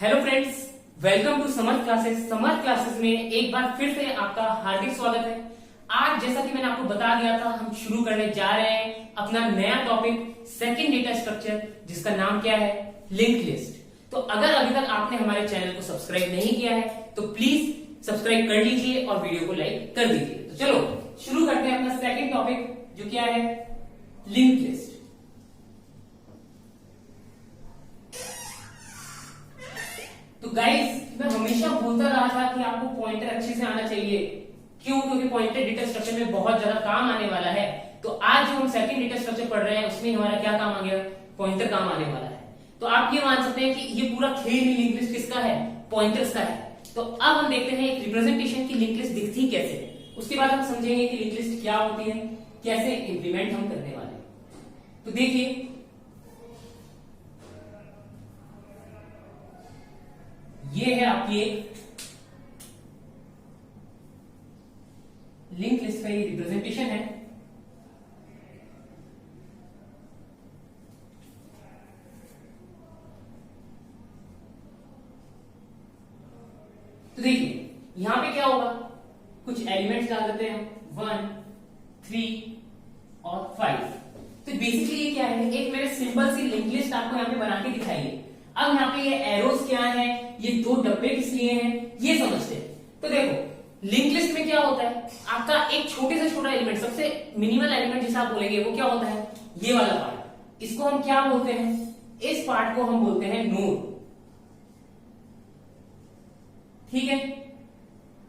Hello friends, welcome to summer classes. Summer classes में एक बार फिर से आपका हार्दिक स्वागत है। आज जैसा कि मैंने आपको बता दिया था, हम शुरू करने जा रहे हैं अपना नया टॉपिक, सेकंड डेटा स्ट्रक्चर, जिसका नाम क्या है, लिंक्ड लिस्ट। तो अगर अभी तक आपने हमारे चैनल को सब्सक्राइब नहीं किया है तो प्लीज सब्सक्राइब कर लीजिए और वीडियो को लाइक कर दीजिए। तो चलो शुरू करते हैं अपना सेकंड टॉपिक, जो क्या है, लिंक्ड लिस्ट। तो गाइस, मैं हमेशा बोलता रहा था कि आपको पॉइंटर अच्छे से आना चाहिए। क्यों? क्योंकि पॉइंटर डेटा स्ट्रक्चर में बहुत ज्यादा काम आने वाला है। तो आज जो हम सेकंड डेटा स्ट्रक्चर पढ़ रहे हैं उसमें हमारा क्या काम आ गया, पॉइंटर काम आने वाला है। तो आप ये मान सकते हैं कि ये पूरा खेल ही लिंक लिस्ट किसका है, पॉइंटर्स का है। तो अब हम देखते हैं एक रिप्रेजेंटेशन की लिंक लिस्ट दिखती कैसे है। उसके बाद हम समझेंगे कि लिंक लिस्ट क्या होती है, कैसे इंप्लीमेंट हम करने वाले हैं। तो देखिए, ये है आपकी एक लिंक लिस्ट का ये रिप्रेजेंटेशन है। तो देखिए यहां पे क्या होगा, कुछ एलिमेंट्स डाल देते हैं हम, 1, 3 और 5। तो बेसिकली ये क्या है, एक मैंने सिंपल सी लिंक लिस्ट आपको यहां पे बना के दिखाई है। अब यहाँ पे ये एरोस क्या है, ये दो डब्बे किस लिए हैं, ये समझते हैं। तो देखो लिंक लिस्ट में क्या होता है, आपका एक छोटे से छोटा एलिमेंट, सबसे मिनिमल एलिमेंट जिसे आप बोलेंगे वो क्या होता है, ये वाला पार्ट। इसको हम क्या बोलते हैं, इस पार्ट को हम बोलते हैं नोड। ठीक है,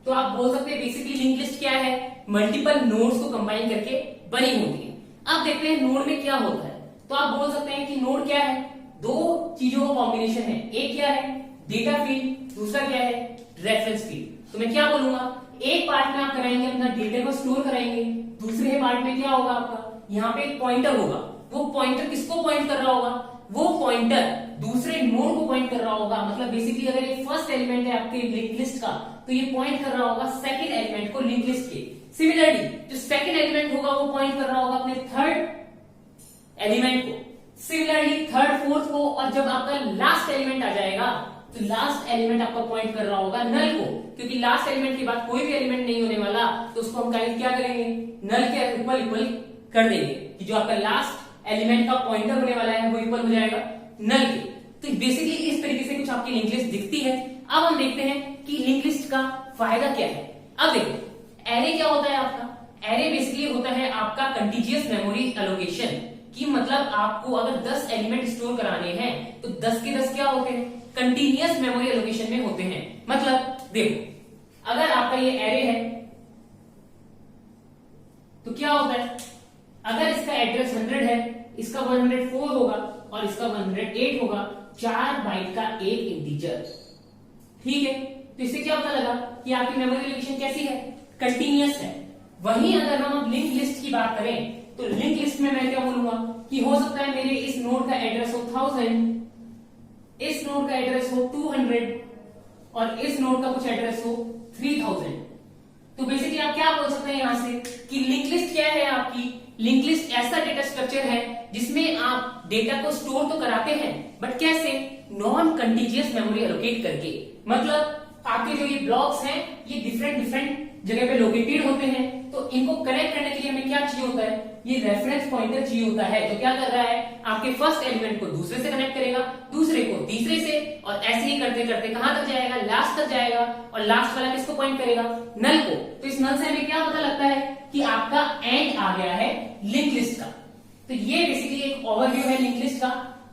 तो आप बोल सकते हैं बेसिकली लिंक लिस्ट क्या है, मल्टीपल नोड्स को कंबाइन करके बनी होती है। अब देखते हैं नोड में क्या होता है। तो आप बोल सकते हैं कि नोड क्या है, दो चीजों का कॉम्बिनेशन है। एक क्या है, डेटा फील्ड, दूसरा क्या है, रेफरेंस फील्ड। तो मैं क्या बोलूंगा, एक पार्ट में आप कराएंगे अपना डेटा को स्टोर कराएंगे, दूसरे पार्ट में क्या होगा आपका, यहाँ पे एक पॉइंटर होगा। वो पॉइंटर किसको पॉइंट कर रहा होगा, वो पॉइंटर दूसरे नोड को पॉइंट कर रहा होगा। मतलब बेसिकली अगर ये फर्स्ट एलिमेंट है आपके लिंक लिस्ट का, तो ये पॉइंट कर रहा होगा सेकंड एलिमेंट को लिंक लिस्ट के। सिमिलरली जो सेकंड एलिमेंट होगा वो पॉइंट कर रहा होगा अपने थर्ड एलिमेंट को, सिमिलरली थर्ड, फोर्थ को, और जब आपका लास्ट एलिमेंट आ जाएगा तो लास्ट एलिमेंट आपका पॉइंट कर रहा होगा नल को, क्योंकि लास्ट एलिमेंट के बाद कोई भी एलिमेंट नहीं होने वाला। तो उसको हम क्या करेंगे, नल के इक्वल इक्वल कर देंगे कि जो आपका लास्ट एलिमेंट का पॉइंटर होने वाला है वो इक्वल हो जाएगा नल के। तो बेसिकली इस तरीके से कुछ आपकी लिंक लिस्ट दिखती है। अब हम देखते हैं कि लिंक लिस्ट का फायदा क्या है। अब देखो एरे क्या होता है आपका, एरे बेसिकली होता है आपका कंटीजियस मेमोरी एलोकेशन, कि मतलब आपको अगर 10 एलिमेंट स्टोर कराने हैं तो 10 के 10 क्या होते हैं, कंटीन्यूअस मेमोरी एलोकेशन में होते हैं। मतलब देखो अगर आपका ये एरे है तो क्या होता है, अगर इसका एड्रेस 100 है, इसका 104 होगा और इसका 108 होगा, 4 बाइट का एक इंटीजर। ठीक है, तो इससे क्या पता लगा कि आपकी मेमोरी एलोकेशन कैसी है, कंटीन्यूअस है। वहीं अगर हम लिंक लिस्ट की बात करें तो लिंक लिस्ट में मैं क्या बोलूंगा कि हो सकता है मेरे इस नोड का एड्रेस हो 1000, इस नोड का एड्रेस हो 200 और इस नोड का कुछ एड्रेस हो 3000। तो बेसिकली आप क्या बोल सकते हैं यहां से कि लिंक लिस्ट क्या है आपकी, लिंक लिस्ट ऐसा डेटा स्ट्रक्चर है जिसमें आप डेटा को स्टोर तो कराते हैं, बट कैसे, नॉन कंटीजियस मेमोरी एलोकेट करके। मतलब आपके जो ये ब्लॉक्स हैं ये डिफरेंट जगह पे लोकेटेड होते हैं। तो इनको कनेक्ट करने के लिए हमें क्या चाहिए होता है, ये रेफरेंस पॉइंटर चाहिए होता है। तो क्या कर रहा है, आपके फर्स्ट एलिमेंट को दूसरे से कनेक्ट करेगा, दूसरे को तीसरे से, और ऐसे ही करते करते कहां तक जाएगा, लास्ट तक जाएगा। और लास्ट वाला किसको पॉइंट करेगा, नल को। तो इस नल से हमें क्या पता लगता है कि आपका एंड आ गया है लिंक लिस्ट का। तो ये बेसिकली एक ओवरव्यू है लिंक लिस्ट का।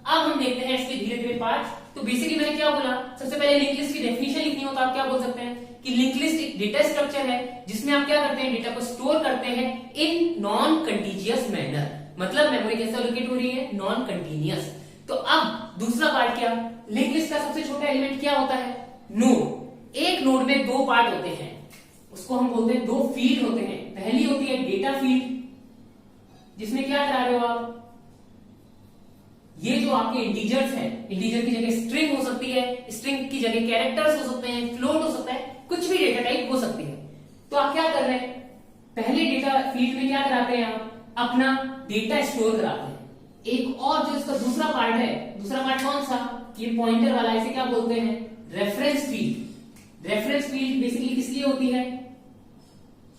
अब हम देखते हैं इसके धीरे धीरे पार्ट। तो बेसिकली मैंने क्या बोला, सबसे पहले लिंक लिस्ट की डेफिनेशन लिखनी हो तो आप क्या बोल सकते हैं कि लिंक लिस्ट एक डेटा स्ट्रक्चर है जिसमें आप क्या करते हैं, डेटा को स्टोर करते हैं इन नॉन कंटीजियस मैनर। मतलब मेमोरी कैसे एलोकेट हो रही है, नॉन कंटीन्यूअस। तो अब दूसरा पार्ट क्या, लिंक लिस्ट का सबसे छोटा एलिमेंट क्या होता है, नोड। एक नोड में दो पार्ट होते हैं, उसको हम बोलते हैं, दो फील्ड होते हैं। पहली होती है डेटा फील्ड, जिसमें क्या करा रहे हो आप, ये जो आपके इंटीजर्स हैं, इंटीजर की जगह स्ट्रिंग हो सकती है, स्ट्रिंग की जगह कैरेक्टर्स हो सकते हैं, फ्लोट हो सकता है, कुछ भी डेटा टाइप हो सकती है। तो आप क्या कर रहे हैं, पहले डेटा फील्ड में क्या कराते हैं, आप अपना डेटा स्टोर कराते हैं। एक और जो इसका दूसरा पार्ट है, दूसरा पार्ट कौन सा, ये पॉइंटर वाला, इसे क्या बोलते हैं, reference field. Reference field basically किस लिए होती है,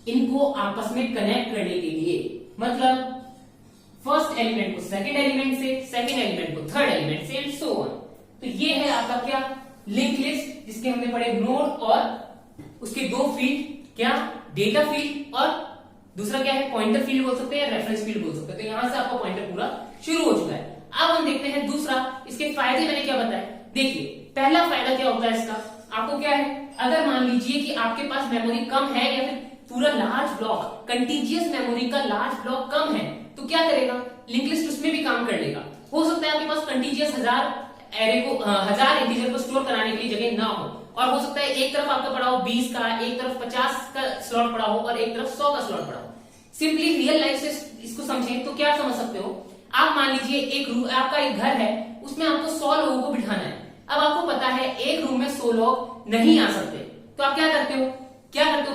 इनको आपस में कनेक्ट करने के लिए, मतलब फर्स्ट एलिमेंट को सेकंड एलिमेंट से, सेकंड एलिमेंट को थर्ड एलिमेंट से, एंड सो ऑन। तो ये है आपका क्या, लिंक लिस्ट, जिसके हमने पढ़े नोड और उसके दो फील्ड, क्या, डेटा फील्ड और दूसरा क्या है, पॉइंटर फील्ड बोल सकते हैं, रेफरेंस फील्ड बोल सकते हैं। तो यहां से आपका पॉइंटर पूरा शुरू हो चुका है। अब हम देखते हैं दूसरा, इसके फायदे मैंने क्या बताया। देखिए पहला फायदा क्या होता है इसका, आपको क्या है, अगर मान लीजिए कि आपके पास मेमोरी कम है या फिर पूरा लार्ज ब्लॉक, कंटीजियस मेमोरी का लार्ज ब्लॉक कम है, तो क्या करेगा, लिंक लिस्ट उसमें भी काम कर लेगा। हो सकता है आपके पास कंटीजियस 1000 इंटीजर को स्टोर कराने के लिए जगह ना हो, और हो सकता है एक तरफ आपका पड़ा हो 20 का, एक तरफ 50 का स्लॉट पड़ा हो और एक तरफ 100 का स्लॉट पड़ा हो। सिंपली रियल लाइफ से इसको समझें तो क्या समझ सकते हो, आप मान लीजिए आपका एक घर है, उसमें आपको 100 लोगों को बिठाना है। अब आपको पता है एक रूम में 100 लोग नहीं आ सकते, तो आप क्या करते हो,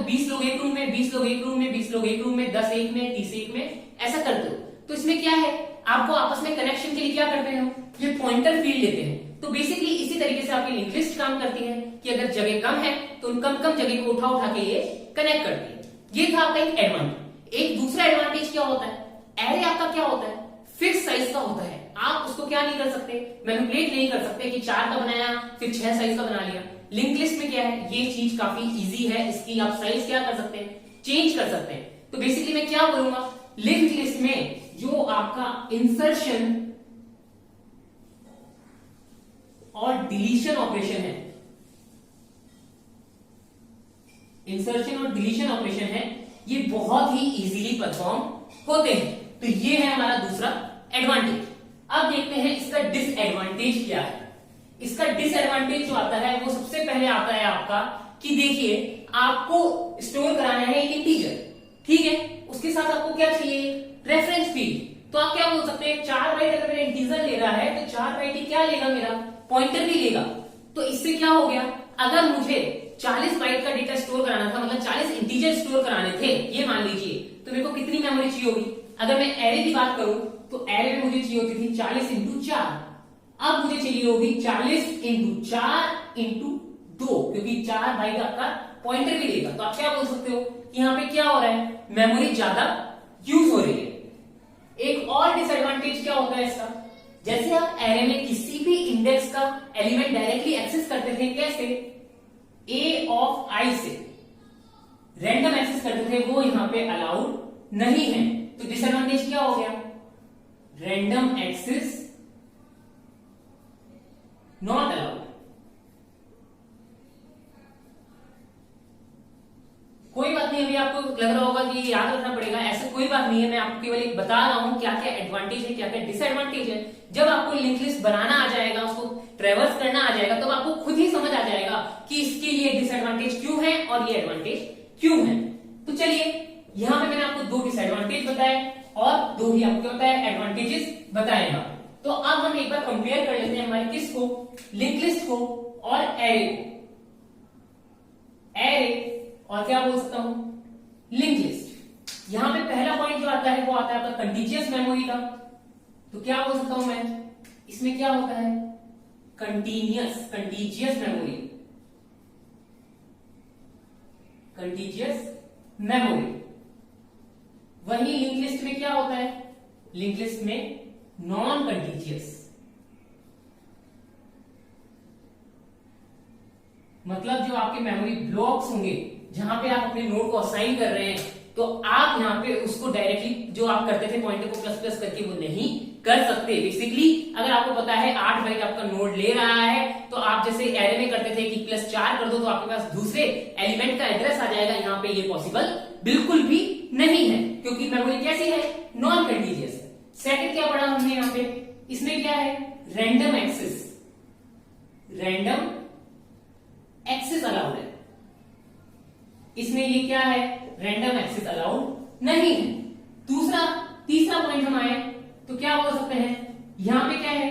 20 लोग एक रूम में, 20 लोग एक रूम में, 20 लोग एक रूम में, 10 एक में, 30 एक में, ऐसा करते हो। तो इसमें क्या है, आपको आपस में कनेक्शन के लिए क्या करते हो, ये पॉइंटर फील्ड लेते हैं। तो बेसिकली इसी तरीके से आपकी लिंक लिस्ट काम करती है कि अगर जगह कम है तो उन कम जगह को उठा के ये कनेक्ट करती है। ये था आपका एक एडवांटेज। एक दूसरा एडवांटेज क्या होता है, एरे आपका क्या होता है, फिक्स साइज का होता है। आप उसको क्या नहीं कर सकते, मैनिपुलेट नहीं कर सकते कि 4 का बनाया फिर 6 साइज का बना लिया। लिंक लिस्ट में क्या है, ये चीज काफी इजी है, इसकी आप साइज क्या कर सकते हैं, चेंज कर सकते हैं। तो बेसिकली मैं क्या बोलूंगा, लिंक लिस्ट में जो आपका इंसर्शन और डिलीशन ऑपरेशन है, इंसर्शन और डिलीशन ऑपरेशन है, ये बहुत ही इजीली परफॉर्म होते हैं। तो ये है हमारा दूसरा एडवांटेज। अब देखते हैं इसका डिसएडवांटेज क्या है। इसका डिसएडवांटेज जो आता है वो सबसे पहले आता है आपका कि देखिए आपको स्टोर कराना है एक इंटीजर, ठीक है, उसके साथ आपको क्या चाहिए, रेफरेंस फील्ड। तो आप क्या बोल सकते हैं, 4 बाइट अगर मेरा इंटीजर ले रहा है तो 4 बाइट ही क्या लेगा, मेरा पॉइंटर भी लेगा। तो इससे क्या हो गया, अगर मुझे 40 बाइट का डेटा स्टोर कराना था, मतलब 40 इंटीजर स्टोर कराने थे, ये मान लीजिए, तो मेरे को कितनी मेमोरी चाहिए होगी। अगर मैं एरे की बात करूं तो एरे में मुझे चाहिए होती थी 40 इंटू 4, अब मुझे चाहिए होगी 40 इंटू 4 इंटू 2, क्योंकि 4 बाइट आपका पॉइंटर भी लेगा। तो आप क्या बोल सकते हो कि यहाँ पे क्या हो रहा है, मेमोरी ज्यादा यूज हो रही है। एक और डिसएडवांटेज क्या होता है इसका, जैसे आप एरे में किसी भी इंडेक्स का एलिमेंट डायरेक्टली एक्सेस करते थे, कैसे, ए ऑफ आई से रैंडम एक्सेस करते थे, वो यहां पे अलाउड नहीं है। तो डिसएडवांटेज क्या हो गया, रैंडम एक्सेस नॉट अलाउड। कोई बात नहीं, अभी आपको लग रहा होगा कि याद रखना पड़ेगा, ऐसा कोई बात नहीं है, मैं आपको केवल एक बता रहा हूं क्या क्या एडवांटेज है, क्या क्या डिसएडवांटेज है। जब आपको लिंक लिस्ट बनाना आ जाएगा, उसको ट्रेवर्स करना आ जाएगा, तब आपको खुद ही समझ आ जाएगा कि इसके लिए डिसएडवांटेज क्यों है और ये एडवांटेज क्यों है। तो चलिए, यहां पे मैंने आपको 2 डिसएडवांटेज बताए और 2 ही आपको बताया एडवांटेजेस बताएगा। तो अब हम एक बार कंपेयर कर लेते हैं हमारे किसको, लिंक लिस्ट को और एरे को। एरे और क्या बोल सकता हूं, लिंक लिस्ट। यहां पे पहला पॉइंट जो आता है वो आता है आपका कंटीजियस मेमोरी का। तो क्या बोल सकता हूं मैं, इसमें क्या होता है, कंटीजियस मेमोरी, कंटीजियस मेमोरी। वही लिंक लिस्ट में क्या होता है, लिंक लिस्ट में नॉन कंटीजियस, मतलब जो आपके मेमोरी ब्लॉक्स होंगे जहां पे आप अपने नोड को असाइन कर रहे हैं, तो आप यहां पे उसको डायरेक्टली जो आप करते थे पॉइंटर को प्लस प्लस करके, वो नहीं कर सकते। बेसिकली अगर आपको पता है 8 बाइट आपका नोड ले रहा है, तो आप जैसे एरे में करते थे कि +4 कर दो तो आपके पास दूसरे एलिमेंट का एड्रेस आ जाएगा, यहां पे ये पॉसिबल बिल्कुल भी नहीं है, क्योंकि मेमोरी कैसी है, नॉन कंटीजियस है। सेकंड क्या पढ़ा हमने यहां पे, इसमें क्या है, random access, random access allowed है, इसमें ये क्या है, रैंडम एक्सेस अलाउड नहीं है। तीसरा पॉइंट हम आए तो क्या बोल सकते हैं, यहां पे क्या है,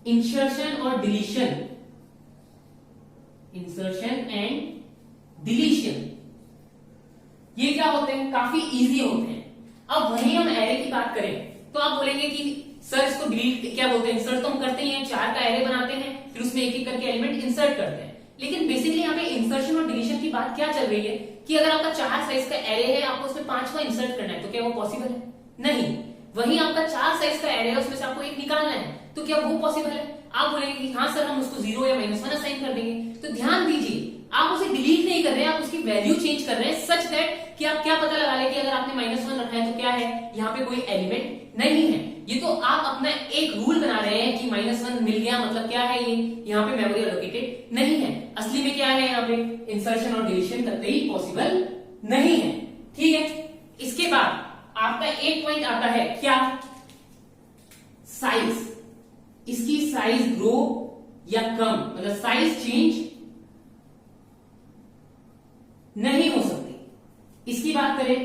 इंसर्शन और डिलीशन, इंसर्शन एंड डिलीशन, ये क्या होते हैं, काफी इजी होते हैं। अब वहीं हम एरे की बात करें तो आप बोलेंगे कि सर इसको डिलीट क्या बोलते हैं, इंसर्ट तो हम करते ही हैं, 4 का एरे बनाते हैं, फिर उसमें एक एक करके एलिमेंट इंसर्ट करते हैं। लेकिन बेसिकली यहाँ पे इंसर्शन और डिलीशन की बात क्या चल रही है कि अगर आपका 4 साइज का एरे है, आपको उसमें 5वां इंसर्ट करना है, तो क्या वो पॉसिबल है? नहीं। वहीं आपका 4 साइज का एरे है, उसमें से आपको एक निकालना है, तो क्या वो पॉसिबल है? आप बोलेंगे कि हाँ सर, हम उसको 0 या -1 असाइन कर देंगे। तो ध्यान दीजिए, आप उसे डिलीट नहीं कर रहे हैं, आप उसकी वैल्यू चेंज कर रहे हैं सच दैट कि आप क्या पता लगा लें कि अगर आपने -1 रखा है तो क्या है, यहाँ पे कोई एलिमेंट नहीं है। ये तो आप अपना एक रूल बना रहे हैं कि -1 मिल गया मतलब क्या है, ये यहाँ पे मेमोरी एलोकेटेड नहीं है। असली में क्या है, यहाँ पे इंसर्शन और डिलीशन करते ही पॉसिबल नहीं है। ठीक है, इसके बाद आपका एक पॉइंट आता है क्या, साइज। इसकी साइज ग्रो या कम, मतलब साइज चेंज नहीं हो सकती। इसकी बात करें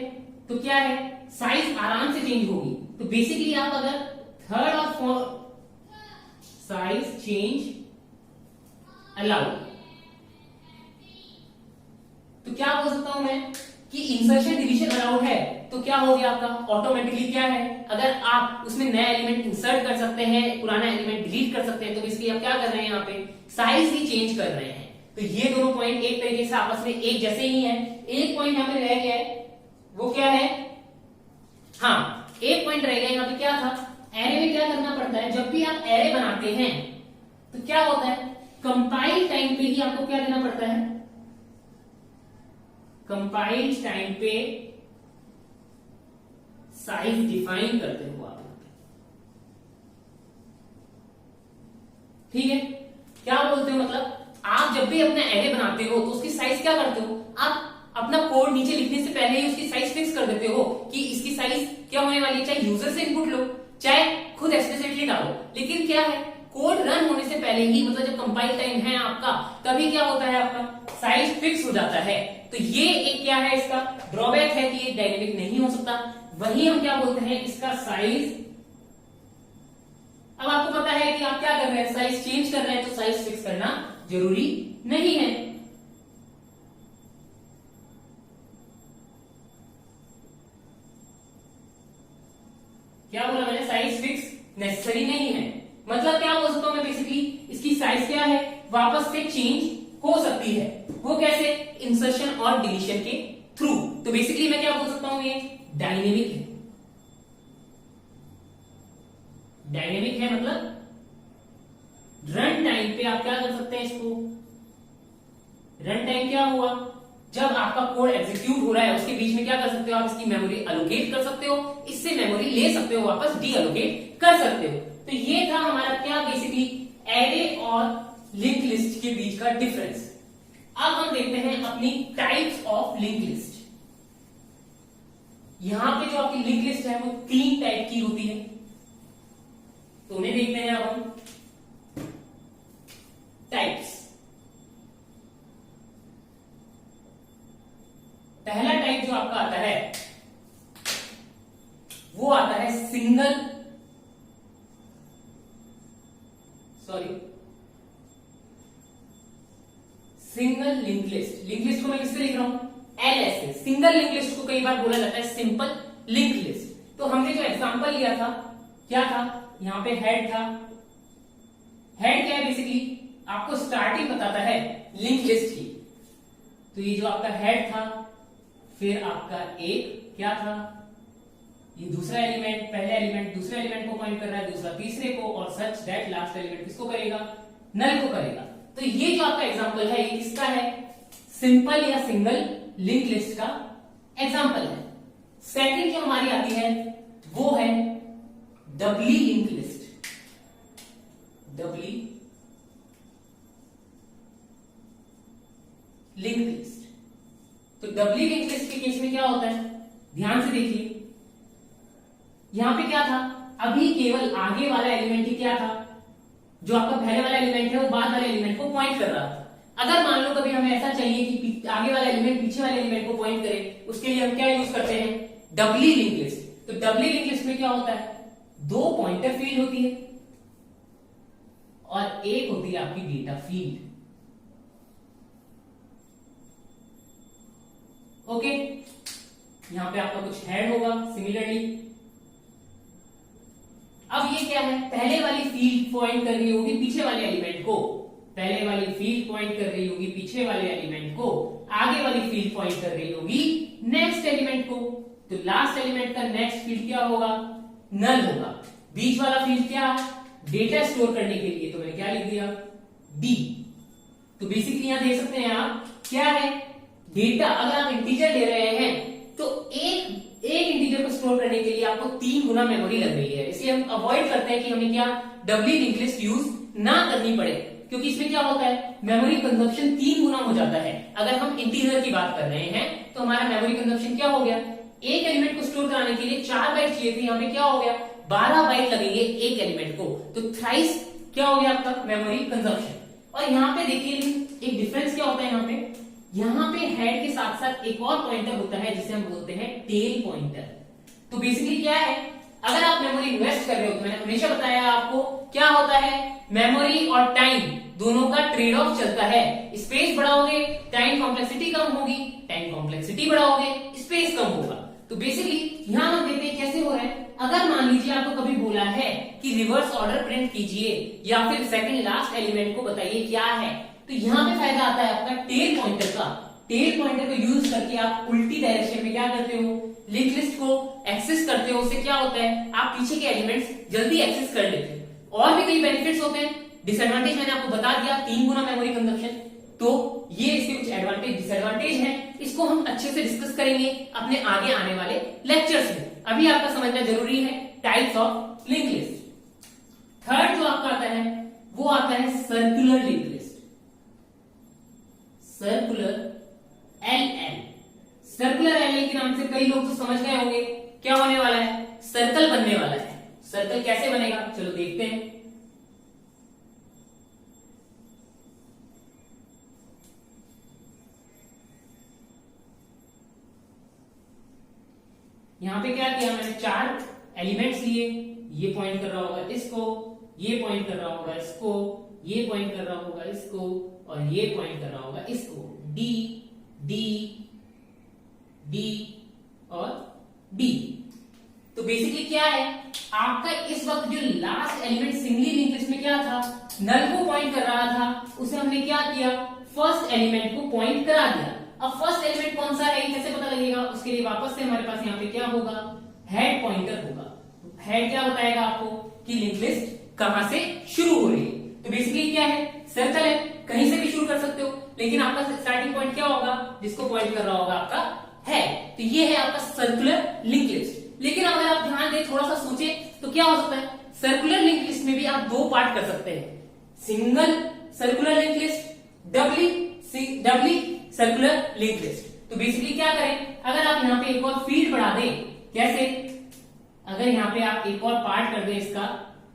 तो क्या है, साइज आराम से चेंज होगी। तो बेसिकली आप अगर थर्ड और फोर्थ साइज चेंज अलाउड, तो क्या बोल सकता हूं मैं कि इंसर्शन डिलीशन अलाउड है। तो क्या हो गया आपका, ऑटोमेटिकली क्या है, अगर आप उसमें नया एलिमेंट इंसर्ट कर सकते हैं, पुराना एलिमेंट डिलीट कर सकते हैं, तो बेसिकली आप क्या कर रहे हैं, यहाँ पे साइज ही चेंज कर रहे हैं। तो ये दोनों पॉइंट एक तरीके से आपस में एक जैसे ही हैं। एक पॉइंट यहाँ पे रह गया है, वो क्या है, हाँ एक पॉइंट रह गया यहाँ पे, क्या था, एरे में क्या करना पड़ता है, जब भी आप एरे बनाते हैं तो क्या होता है, कंपाइल टाइम पे ही आपको क्या देना पड़ता है, कंपाइल टाइम पे साइज डिफाइन करते हो आप। ठीक है, क्या बोलते हो, मतलब आप जब भी अपना एरे बनाते हो तो उसकी साइज क्या करते हो, आप अपना कोड नीचे लिखने से पहले ही उसकी साइज फिक्स कर देते हो कि इसकी साइज क्या होने वाली है, चाहे यूजर से इनपुट लो चाहे खुद एक्सप्लिसिटली डालो। लेकिन क्या है, कोड रन होने से पहले ही, मतलब जब कंपाइल टाइम है आपका, तभी क्या होता है, आपका साइज फिक्स हो जाता है। तो ये एक क्या है, इसका ड्रॉबैक है कि ये डायनेमिक नहीं हो सकता। वही हम क्या बोलते हैं, इसका साइज, अब आपको पता है कि आप क्या कर रहे हैं, साइज चेंज कर रहे हैं, तो साइज फिक्स करना जरूरी नहीं है। क्या बोला मैंने, साइज फिक्स नेसेसरी नहीं है। मतलब क्या बोल सकता हूं मैं, बेसिकली इसकी साइज क्या है, वापस से चेंज हो सकती है। वो कैसे, इंसर्शन और डिलीशन के थ्रू। तो बेसिकली मैं क्या बोल सकता हूं, ये डायनेमिक है। डायनेमिक है मतलब रन टाइम पे आप क्या कर सकते हैं इसको, रन टाइम क्या हुआ, जब आपका कोड एग्जीक्यूट हो रहा है उसके बीच में क्या कर सकते हो, आप इसकी मेमोरी एलोकेट कर सकते हो, इससे मेमोरी ले सकते हो, वापस डी एलोकेट कर सकते हो। तो ये था हमारा क्या, बेसिकली एरे और लिंक लिस्ट के बीच का डिफरेंस। अब हम देखते हैं अपनी टाइप्स ऑफ लिंक लिस्ट। यहां पे जो आपकी लिंक लिस्ट है वो 3 टाइप की होती है, तो उन्हें देखते हैं अब हम टाइप्स। पहला टाइप जो आपका आता है वो आता है single link list. Link list को मैं किससे लिख रहा हूं, एलएस से। सिंगल लिंक लिस्ट को कई बार बोला जाता है सिंपल लिंक लिस्ट। तो हमने जो एग्जांपल लिया था, क्या था, यहां पे हेड था। हेड क्या है, बेसिकली आपको स्टार्टिंग बताता है लिंक लिस्ट की। तो ये जो आपका हेड था, फिर आपका एक क्या था, ये दूसरा एलिमेंट, पहले एलिमेंट दूसरे एलिमेंट को पॉइंट कर रहा है, दूसरा तीसरे को, और सच दैट लास्ट एलिमेंट किसको करेगा, नल को करेगा। तो ये जो आपका एग्जांपल है ये किसका है, सिंपल या सिंगल लिंक लिस्ट का एग्जांपल है। सेकंड जो हमारी आती है वो है doubly link list. Doubly link list. तो डबली लिंक लिस्ट के केस में क्या होता है, ध्यान से देखिए, यहां पे क्या था, अभी केवल आगे वाला एलिमेंट ही क्या था, जो आपका पहले वाला एलिमेंट है वो बाद वाले एलिमेंट को पॉइंट कर रहा था। अगर मान लो कभी हमें ऐसा चाहिए कि आगे वाला एलिमेंट पीछे वाले एलिमेंट को पॉइंट करे, उसके लिए हम क्या यूज करते हैं, डबली लिंक लिस्ट। तो डबली लिंक लिस्ट में क्या होता है, 2 पॉइंटर फील्ड होती है और एक होती है आपकी डेटा फील्ड। ओके, यहां पे आपका कुछ हेड होगा सिमिलरली। अब ये क्या है, पहले वाली फील्ड पॉइंट कर रही होगी पीछे वाले एलिमेंट को, पहले वाली फील्ड पॉइंट कर रही होगी पीछे वाले एलिमेंट को, आगे वाली फील्ड पॉइंट कर रही होगी नेक्स्ट एलिमेंट को। तो लास्ट एलिमेंट का नेक्स्ट फील्ड क्या होगा, नल होगा। बीच वाला फील्ड क्या, डेटा स्टोर करने के लिए, तो मैंने क्या लिख दिया, डी। तो बेसिकली यहां देख सकते हैं आप क्या है, डेटा अगर आप इंटीजर ले रहे हैं तो एक इंटीजर को स्टोर करने के लिए आपको 3 गुना मेमोरी लग रही है। इसलिए हम अवॉइड करते हैं कि हमें क्या डबली लिंक लिस्ट यूज ना करनी पड़े, क्योंकि इसमें क्या होता है, मेमोरी कंजप्शन 3 गुना हो जाता है। अगर हम इंटीजर की बात कर रहे हैं तो हमारा मेमोरी कंजप्शन क्या हो गया, एक एलिमेंट को स्टोर कराने के लिए 4 बाइट चाहिए थे, यहाँ पे क्या हो गया 12 बाइट लगेंगे एक एलिमेंट को। तो थ्राइस क्या हो गया आपका मेमोरी कंजप्शन। और यहाँ पे देखिए एक डिफरेंस क्या होता है, यहाँ पे हेड के साथ साथ एक और पॉइंटर होता है जिसे हम बोलते हैं टेल पॉइंटर। तो बेसिकली क्या है, अगर आप मेमोरी इन्वेस्ट कर रहे हो तो मैंने हमेशा बताया आपको क्या होता है, मेमोरी और टाइम दोनों का ट्रेड ऑफ चलता है। स्पेस बढ़ाओगे टाइम कॉम्प्लेक्सिटी कम होगी, टाइम कॉम्प्लेक्सिटी बढ़ाओगे स्पेस कम होगा। तो बेसिकली यहां हम देखते हैं कैसे हो रहा है। अगर मान लीजिए आपको कभी बोला है कि रिवर्स ऑर्डर प्रिंट कीजिए या फिर सेकंड लास्ट एलिमेंट को बताइए क्या है, तो यहाँ पे फायदा आता है आपका टेल पॉइंटर का। टेल पॉइंटर को यूज करके आप उल्टी डायरेक्शन में क्या करते हो, लिंक लिस्ट को एक्सेस करते हो। उससे क्या होता है, आप पीछे के एलिमेंट्स जल्दी एक्सेस कर लेते हो। और भी कई बेनिफिट्स होते हैं। डिसएडवांटेज मैंने आपको बता दिया, 3 गुना मेमोरी कंजप्शन। तो ये इसके कुछ एडवांटेज डिसएडवांटेज हैं, इसको हम अच्छे से डिस्कस करेंगे अपने आगे आने वाले लेक्चर्स में। अभी आपका समझना जरूरी है types of link list. Third जो आपका आता है वो आता है circular link list, circular LL. Circular LL के नाम से कई लोग तो समझ गए होंगे क्या होने वाला है, सर्कल बनने वाला है। सर्कल कैसे बनेगा, चलो देखते हैं। यहां पे क्या किया मैंने, 4 एलिमेंट्स लिए, ये पॉइंट कर रहा होगा इसको, ये पॉइंट कर रहा होगा इसको, ये पॉइंट कर रहा होगा इसको, और ये पॉइंट कर रहा होगा इसको। डी डी डी और डी। तो बेसिकली क्या है, आपका इस वक्त जो last element singly link list में क्या था, नल को पॉइंट कर रहा था, उसे हमने क्या किया, फर्स्ट एलिमेंट को पॉइंट करा दिया। अब फर्स्ट एलिमेंट कौन सा है ये कैसे पता लगेगा, उसके लिए वापस से हमारे पास यहाँ पे क्या होगा, हेड पॉइंटर होगा। हेड क्या बताएगा आपको कि लिंक लिस्ट कहां से शुरू हो रही है। तो बेसिकली क्या है, सर्कल है, कहीं से भी शुरू कर सकते हो, लेकिन आपका स्टार्टिंग पॉइंट क्या होगा, जिसको पॉइंट कर रहा होगा आपका है। तो ये है आपका सर्कुलर लिंक लिस्ट। लेकिन अगर आप ध्यान दें, थोड़ा सा सोचे तो क्या हो सकता है, सर्कुलर लिंक लिस्ट में भी आप 2 पार्ट कर सकते हैं, single circular link list, doubly circular link list. तो बेसिकली क्या करें, अगर आप यहाँ पे एक और फील्ड बढ़ा दें, कैसे, अगर यहाँ पे आप एक और पार्ट कर दें इसका,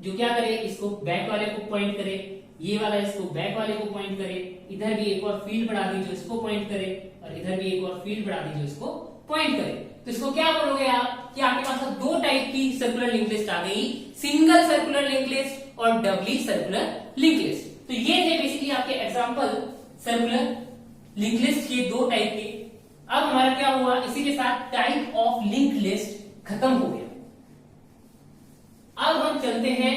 जो क्या करे, इसको बैक वाले को पॉइंट करे, ये वाला इसको बैक वाले को पॉइंट करे, इधर भी एक और फील्ड बढ़ा दी जो इसको पॉइंट करे, और इधर भी एक और फील्ड बढ़ा दी जो इसको पॉइंट करे। तो इसको क्या बोलोगे आप कि आपके पास 2 टाइप की सर्कुलर लिंक लिस्ट आ गई, सिंगल सर्कुलर लिंक लिस्ट और डबली सर्कुलर लिंक लिस्ट। तो ये थे बेसिकली आपके एग्जांपल सर्कुलर लिंक लिस्ट के 2 टाइप के। अब हमारा क्या हुआ, इसी के साथ टाइप ऑफ लिंक लिस्ट खत्म हो गया। अब हम चलते हैं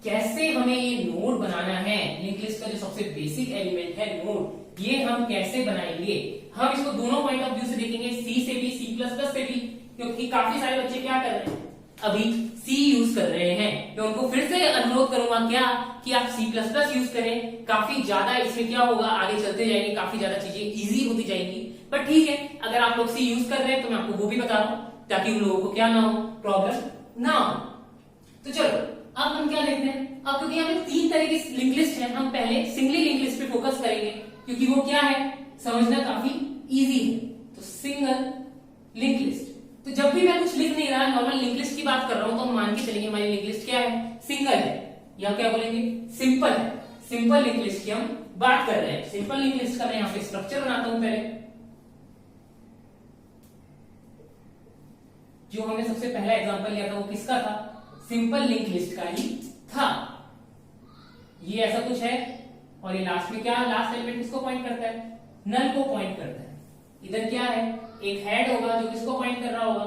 कैसे हमें ये नोड बनाना है। लिंक लिस्ट का जो सबसे बेसिक एलिमेंट है नोड, ये हम कैसे बनाएंगे। हम इसको दोनों पॉइंट ऑफ व्यू से देखेंगे, सी से भी, C++ से भी, क्योंकि काफी सारे बच्चे क्या कर रहे हैं, अभी C यूज कर रहे हैं। मैं उनको फिर से अनुरोध करूंगा क्या कि आप C++ यूज करें, काफी ज्यादा इसमें क्या होगा, आगे चलते जाएंगे, काफी ज्यादा चीजें इजी होती जाएंगी। बट ठीक है, अगर आप लोग C यूज कर रहे हैं तो मैं आपको वो भी बता रहा हूं, ताकि उन लोगों को क्या ना हो, प्रॉब्लम ना हो। तो चलो अब हम क्या देखते हैं, अब क्योंकि यहाँ पे 3 तरह की लिंक लिस्ट है, हम पहले सिंगली लिंक लिस्ट पे फोकस करेंगे, क्योंकि वो क्या है, समझना काफी इजी है। तो सिंगल लिंक लिस्ट, तो जब भी मैं कुछ लिख नहीं रहा, नॉर्मल लिंक लिस्ट की बात कर रहा हूं, तो हम मान के चलेंगे हमारी लिंक लिस्ट क्या है, सिंगल है, या क्या बोलेंगे, सिंपल है। सिंपल लिंक लिस्ट की हम बात कर रहे हैं। सिंपल लिंक लिस्ट का मैं यहाँ पे स्ट्रक्चर बनाता हूं पहले। जो हमने सबसे पहला एग्जांपल लिया था वो किसका था, सिंपल लिंक लिस्ट का ही था। ये ऐसा कुछ है, और ये लास्ट में क्या, लास्ट एलिमेंट किसको पॉइंट करता है, नल को पॉइंट करता है। इधर क्या है, एक हेड होगा जो किसको पॉइंट कर रहा होगा,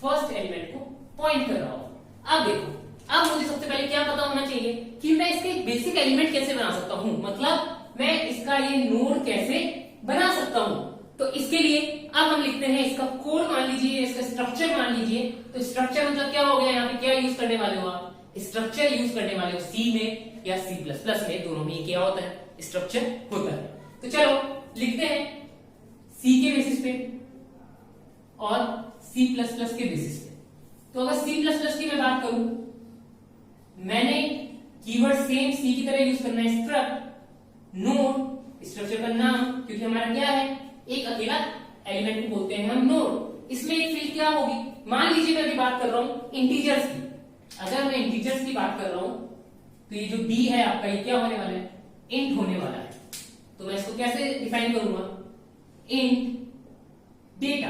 फर्स्ट एलिमेंट को पॉइंट कर रहा होगा। अब देखो, अब मुझे सबसे पहले क्या पता होना चाहिए कि मैं इसके बेसिक एलिमेंट कैसे बना सकता हूं, मतलब मैं इसका ये नोड कैसे बना सकता हूं। तो इसके लिए अब हम लिखते हैं इसका कोड मान लीजिए, इसका स्ट्रक्चर मान लीजिए। तो स्ट्रक्चर मतलब क्या हो गया, यहाँ पे क्या यूज करने वाले हो आप, स्ट्रक्चर यूज करने वाले हो सी में या C++ में, दोनों में क्या होता है, स्ट्रक्चर होता है। तो चलो लिखते हैं C के बेसिस पे और C++ के बेसिस पे। तो अगर C++ की मैं बात करूं, मैंने कीवर्ड सेम C की तरह यूज करना है, स्ट्रक्ट नोड, स्ट्रक्चर का नाम, क्योंकि हमारा क्या है, एक अकेला एलिमेंट को बोलते हैं हम नोड। इसमें एक फील्ड क्या होगी, मान लीजिए मैं अभी बात कर रहा हूं इंटीजर्स की। अगर मैं इंटीजर्स की बात कर रहा हूं तो ये जो D है आपका, ये क्या होने वाला है, इंट होने वाला है। तो मैं इसको कैसे डिफाइन करूंगा, इंट डेटा।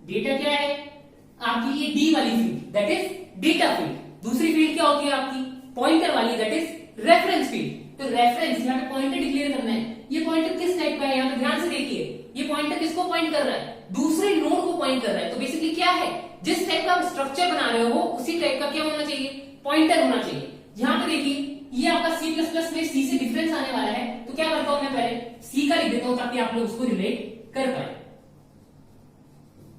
डेटा क्या है आपकी, ये D वाली field, that is data field. दूसरी फील्ड क्या होती है आपकी, पॉइंटर वाली, दैट इज रेफरेंस फील्ड। तो रेफरेंस, यहाँ पे पॉइंटर डिक्लेयर करना है। ये पॉइंटर किस टाइप का है, यहाँ पे ध्यान से देखिए, ये पॉइंटर किसको पॉइंट कर रहा है, दूसरे नोड को पॉइंट कर रहा है। तो बेसिकली क्या है, जिस टाइप का आप स्ट्रक्चर बना रहे हो उसी टाइप का क्या होना चाहिए, पॉइंटर होना चाहिए। यहाँ पे देखिए ये आपका C++ में C से डिफरेंस आने वाला है। तो क्या करता हूं मैं, पहले C का लिख देता हूं ताकि आप लोग उसको रिलेट कर पाए।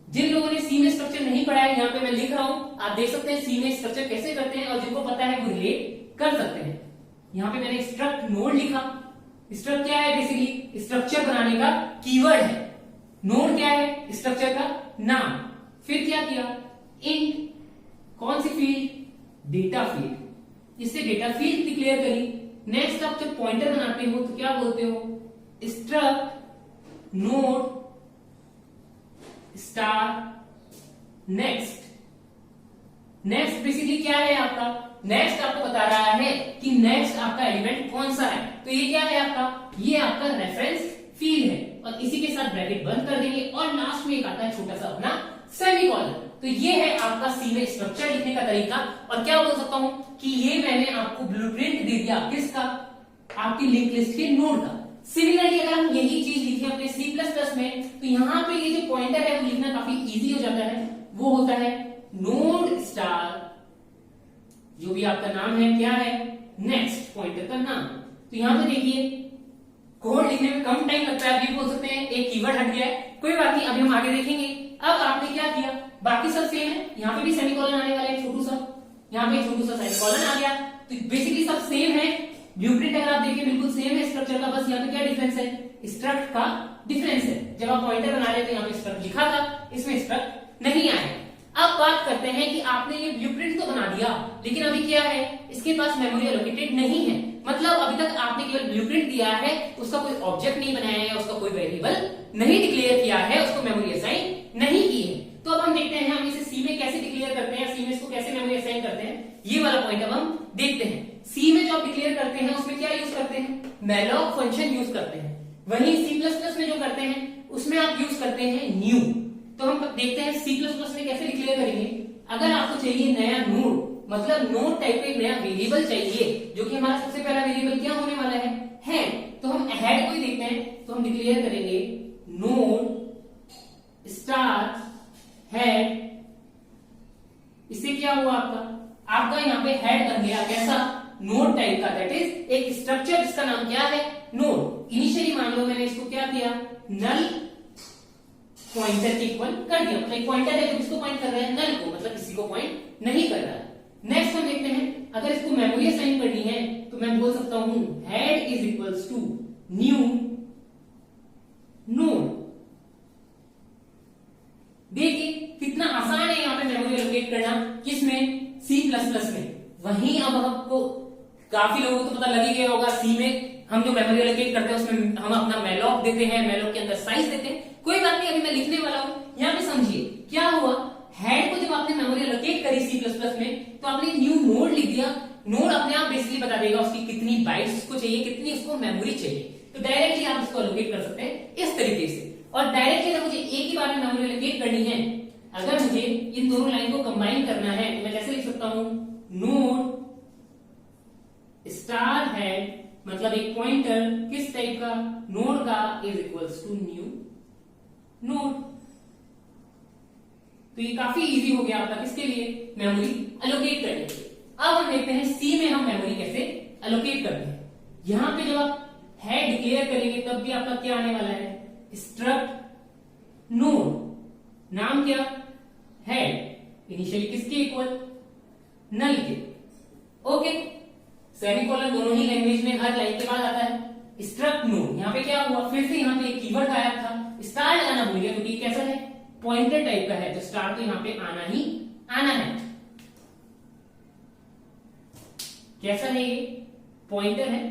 जिन लोगों ने C में स्ट्रक्चर नहीं पढ़ा है, यहाँ पे मैं लिख रहा हूं, आप देख सकते हैं C में स्ट्रक्चर कैसे करते हैं, और जिनको पता है वो रिलेट कर सकते हैं। यहाँ पे मैंने स्ट्रक्ट नोड लिखा। स्ट्रक्ट क्या है, बेसिकली स्ट्रक्चर बनाने का कीवर्ड है। नोड क्या है, स्ट्रक्चर का नाम। फिर क्या किया, इंट कौन सी फील्ड, डेटा फील्ड, इससे डेटा फील्ड डिक्लेयर करी। नेक्स्ट आप जब पॉइंटर बनाते हो तो क्या बोलते हो, struct node star next. Next basically क्या है आपका, नेक्स्ट आपको बता रहा है कि नेक्स्ट आपका एलिमेंट कौन सा है। तो ये क्या है आपका, ये आपका रेफरेंस फील्ड है, और इसी के साथ ब्रैकेट बंद कर देंगे, और लास्ट में एक आता है छोटा सा अपना सेमीकोलन। तो ये है आपका C में स्ट्रक्चर लिखने का तरीका। और क्या बोल सकता हूं कि ये मैंने आपको ब्लूप्रिंट दे दिया, किसका, आपकी लिंक लिस्ट के नोड का। सिमिलरली अगर हम यही चीज लिखें अपने C++ में, तो यहाँ पे ये जो पॉइंटर है वो लिखना काफी इजी हो जाता है। वो होता है नोड स्टार, जो भी आपका नाम है क्या है, नेक्स्ट पॉइंटर का नाम। तो यहाँ पे देखिए कोड लिखने में कम टाइम लगता है, अभी बोल सकते हैं एक कीवर्ड हट गया है, कोई बात नहीं, अभी हम आगे देखेंगे। अब आपने क्या किया, बाकी सब सेम है, यहाँ पे भी सेमीकोलन आने वाला है छोटू सा, यहाँ पे छोटू सा सेमीकोलन आ गया। तो बेसिकली सब सेम है, ब्लूप्रिंट अगर आप देखिए बिल्कुल सेम है स्ट्रक्चर का, बस यहाँ पे क्या डिफरेंस है, स्ट्रक्ट का डिफरेंस है। जब आप पॉइंटर बना रहे थे यहाँ पे स्ट्रक्ट लिखा था, इसमें स्ट्रक्ट नहीं आया। अब बात करते हैं कि आपने ये ब्लूप्रिंट तो बना दिया, लेकिन अभी क्या है, इसके पास मेमोरी एलोकेटेड नहीं है। मतलब अभी तक आपने केवल ब्लूप्रिंट दिया है, उसका कोई ऑब्जेक्ट नहीं बनाया है, उसका कोई वेरिएबल नहीं डिक्लेयर किया है, उसको मेमोरी असाइन नहीं की है। तो अब हम देखते हैं हम इसे C में कैसे डिक्लेयर करते हैं, C में इसको कैसे मेमोरी असाइन करते हैं, ये वाला पॉइंट अब हम देखते हैं। C में जो आप डिक्लेयर करते हैं उसमें क्या यूज करते हैं, मैलॉक फंक्शन यूज करते हैं। वहीं C++ में जो करते हैं उसमें आप यूज करते हैं न्यू। तो हम देखते हैं C++ में कैसे डिक्लेयर करेंगे। अगर आपको चाहिए नया नोड, मतलब नोड टाइप का एक नया वेरिएबल चाहिए, जो कि हमारा सबसे पहला वेरिएबल क्या होने वाला है, हेड। तो हम हेड को ही देखते हैं, तो हम डिक्लेयर करेंगे नोड स्टार हेड। इससे क्या हुआ आपका यहाँ पे हेड बन गया, कैसा, नोड टाइप का, दैट इज एक स्ट्रक्चर जिसका नाम क्या है, नोड। इनिशियली मान लो मैंने इसको क्या किया, नल पॉइंटर के इक्वल कर दिया, मतलब पॉइंटर है तो किसको पॉइंट कर रहा है, नल को, मतलब किसी को पॉइंट नहीं कर रहा है। नेक्स्ट हम देखते हैं, अगर इसको मेमोरी असाइन करनी है तो मैं बोल सकता हूं head is equals to new node. देखिए कितना आसान है यहाँ पे मेमोरी एलोकेट करना, किसमें, C++ में। वहीं अब आपको काफी लोगों को तो पता लग ही गया होगा, C में हम जो मेमोरी एलोकेट करते हैं उसमें हम अपना मैलॉक देते हैं, मैलॉक के अंदर साइज देते हैं। कोई बात नहीं, अभी मैं लिखने वाला हूं, यहाँ पे समझिए क्या हुआ। हेड को जब आपने मेमोरी एलोकेट करी C++ में, तो आपने न्यू नोड लिख दिया। नोड अपने आप बेसिकली बता देगा उसकी कितनी बाइट्स को चाहिए, कितनी उसको मेमोरी चाहिए। तो डायरेक्टली आप इसको एलोकेट कर सकते हैं इस तरीके से। और डायरेक्टली अगर मुझे एक ही बार में मेमोरी एलोकेट करनी है, अगर मुझे इन दोनों लाइन को कंबाइन करना है, तो मैं कैसे लिख सकता हूं, नोड स्टार हेड, मतलब एक पॉइंटर किस टाइप का, नोड का, is equals to new node. तो ये काफी इजी हो गया आपका, किसके लिए, मेमोरी एलोकेट करने के लिए। अब हम देखते हैं C में हम मेमोरी कैसे एलोकेट करते हैं। यहां पे जब आप हेड डिक्लेयर करेंगे तब भी आपका क्या आने वाला है, स्ट्रक्ट नोड। नाम क्या, हेड, इनिशियली किसके इक्वल, नल के। ओके, सेमीकोलन दोनों ही लैंग्वेज में हर लाइन के बाद आता है। स्ट्रक्ट नोड, यहाँ पे क्या हुआ, फिर से यहाँ पे एक कीवर्ड गायब था, स्टार आना भूल गया क्योंकि कैसा है, पॉइंटर टाइप का है, तो स्टार तो यहाँ पे आना ही आना है। कैसा है ये, पॉइंटर है,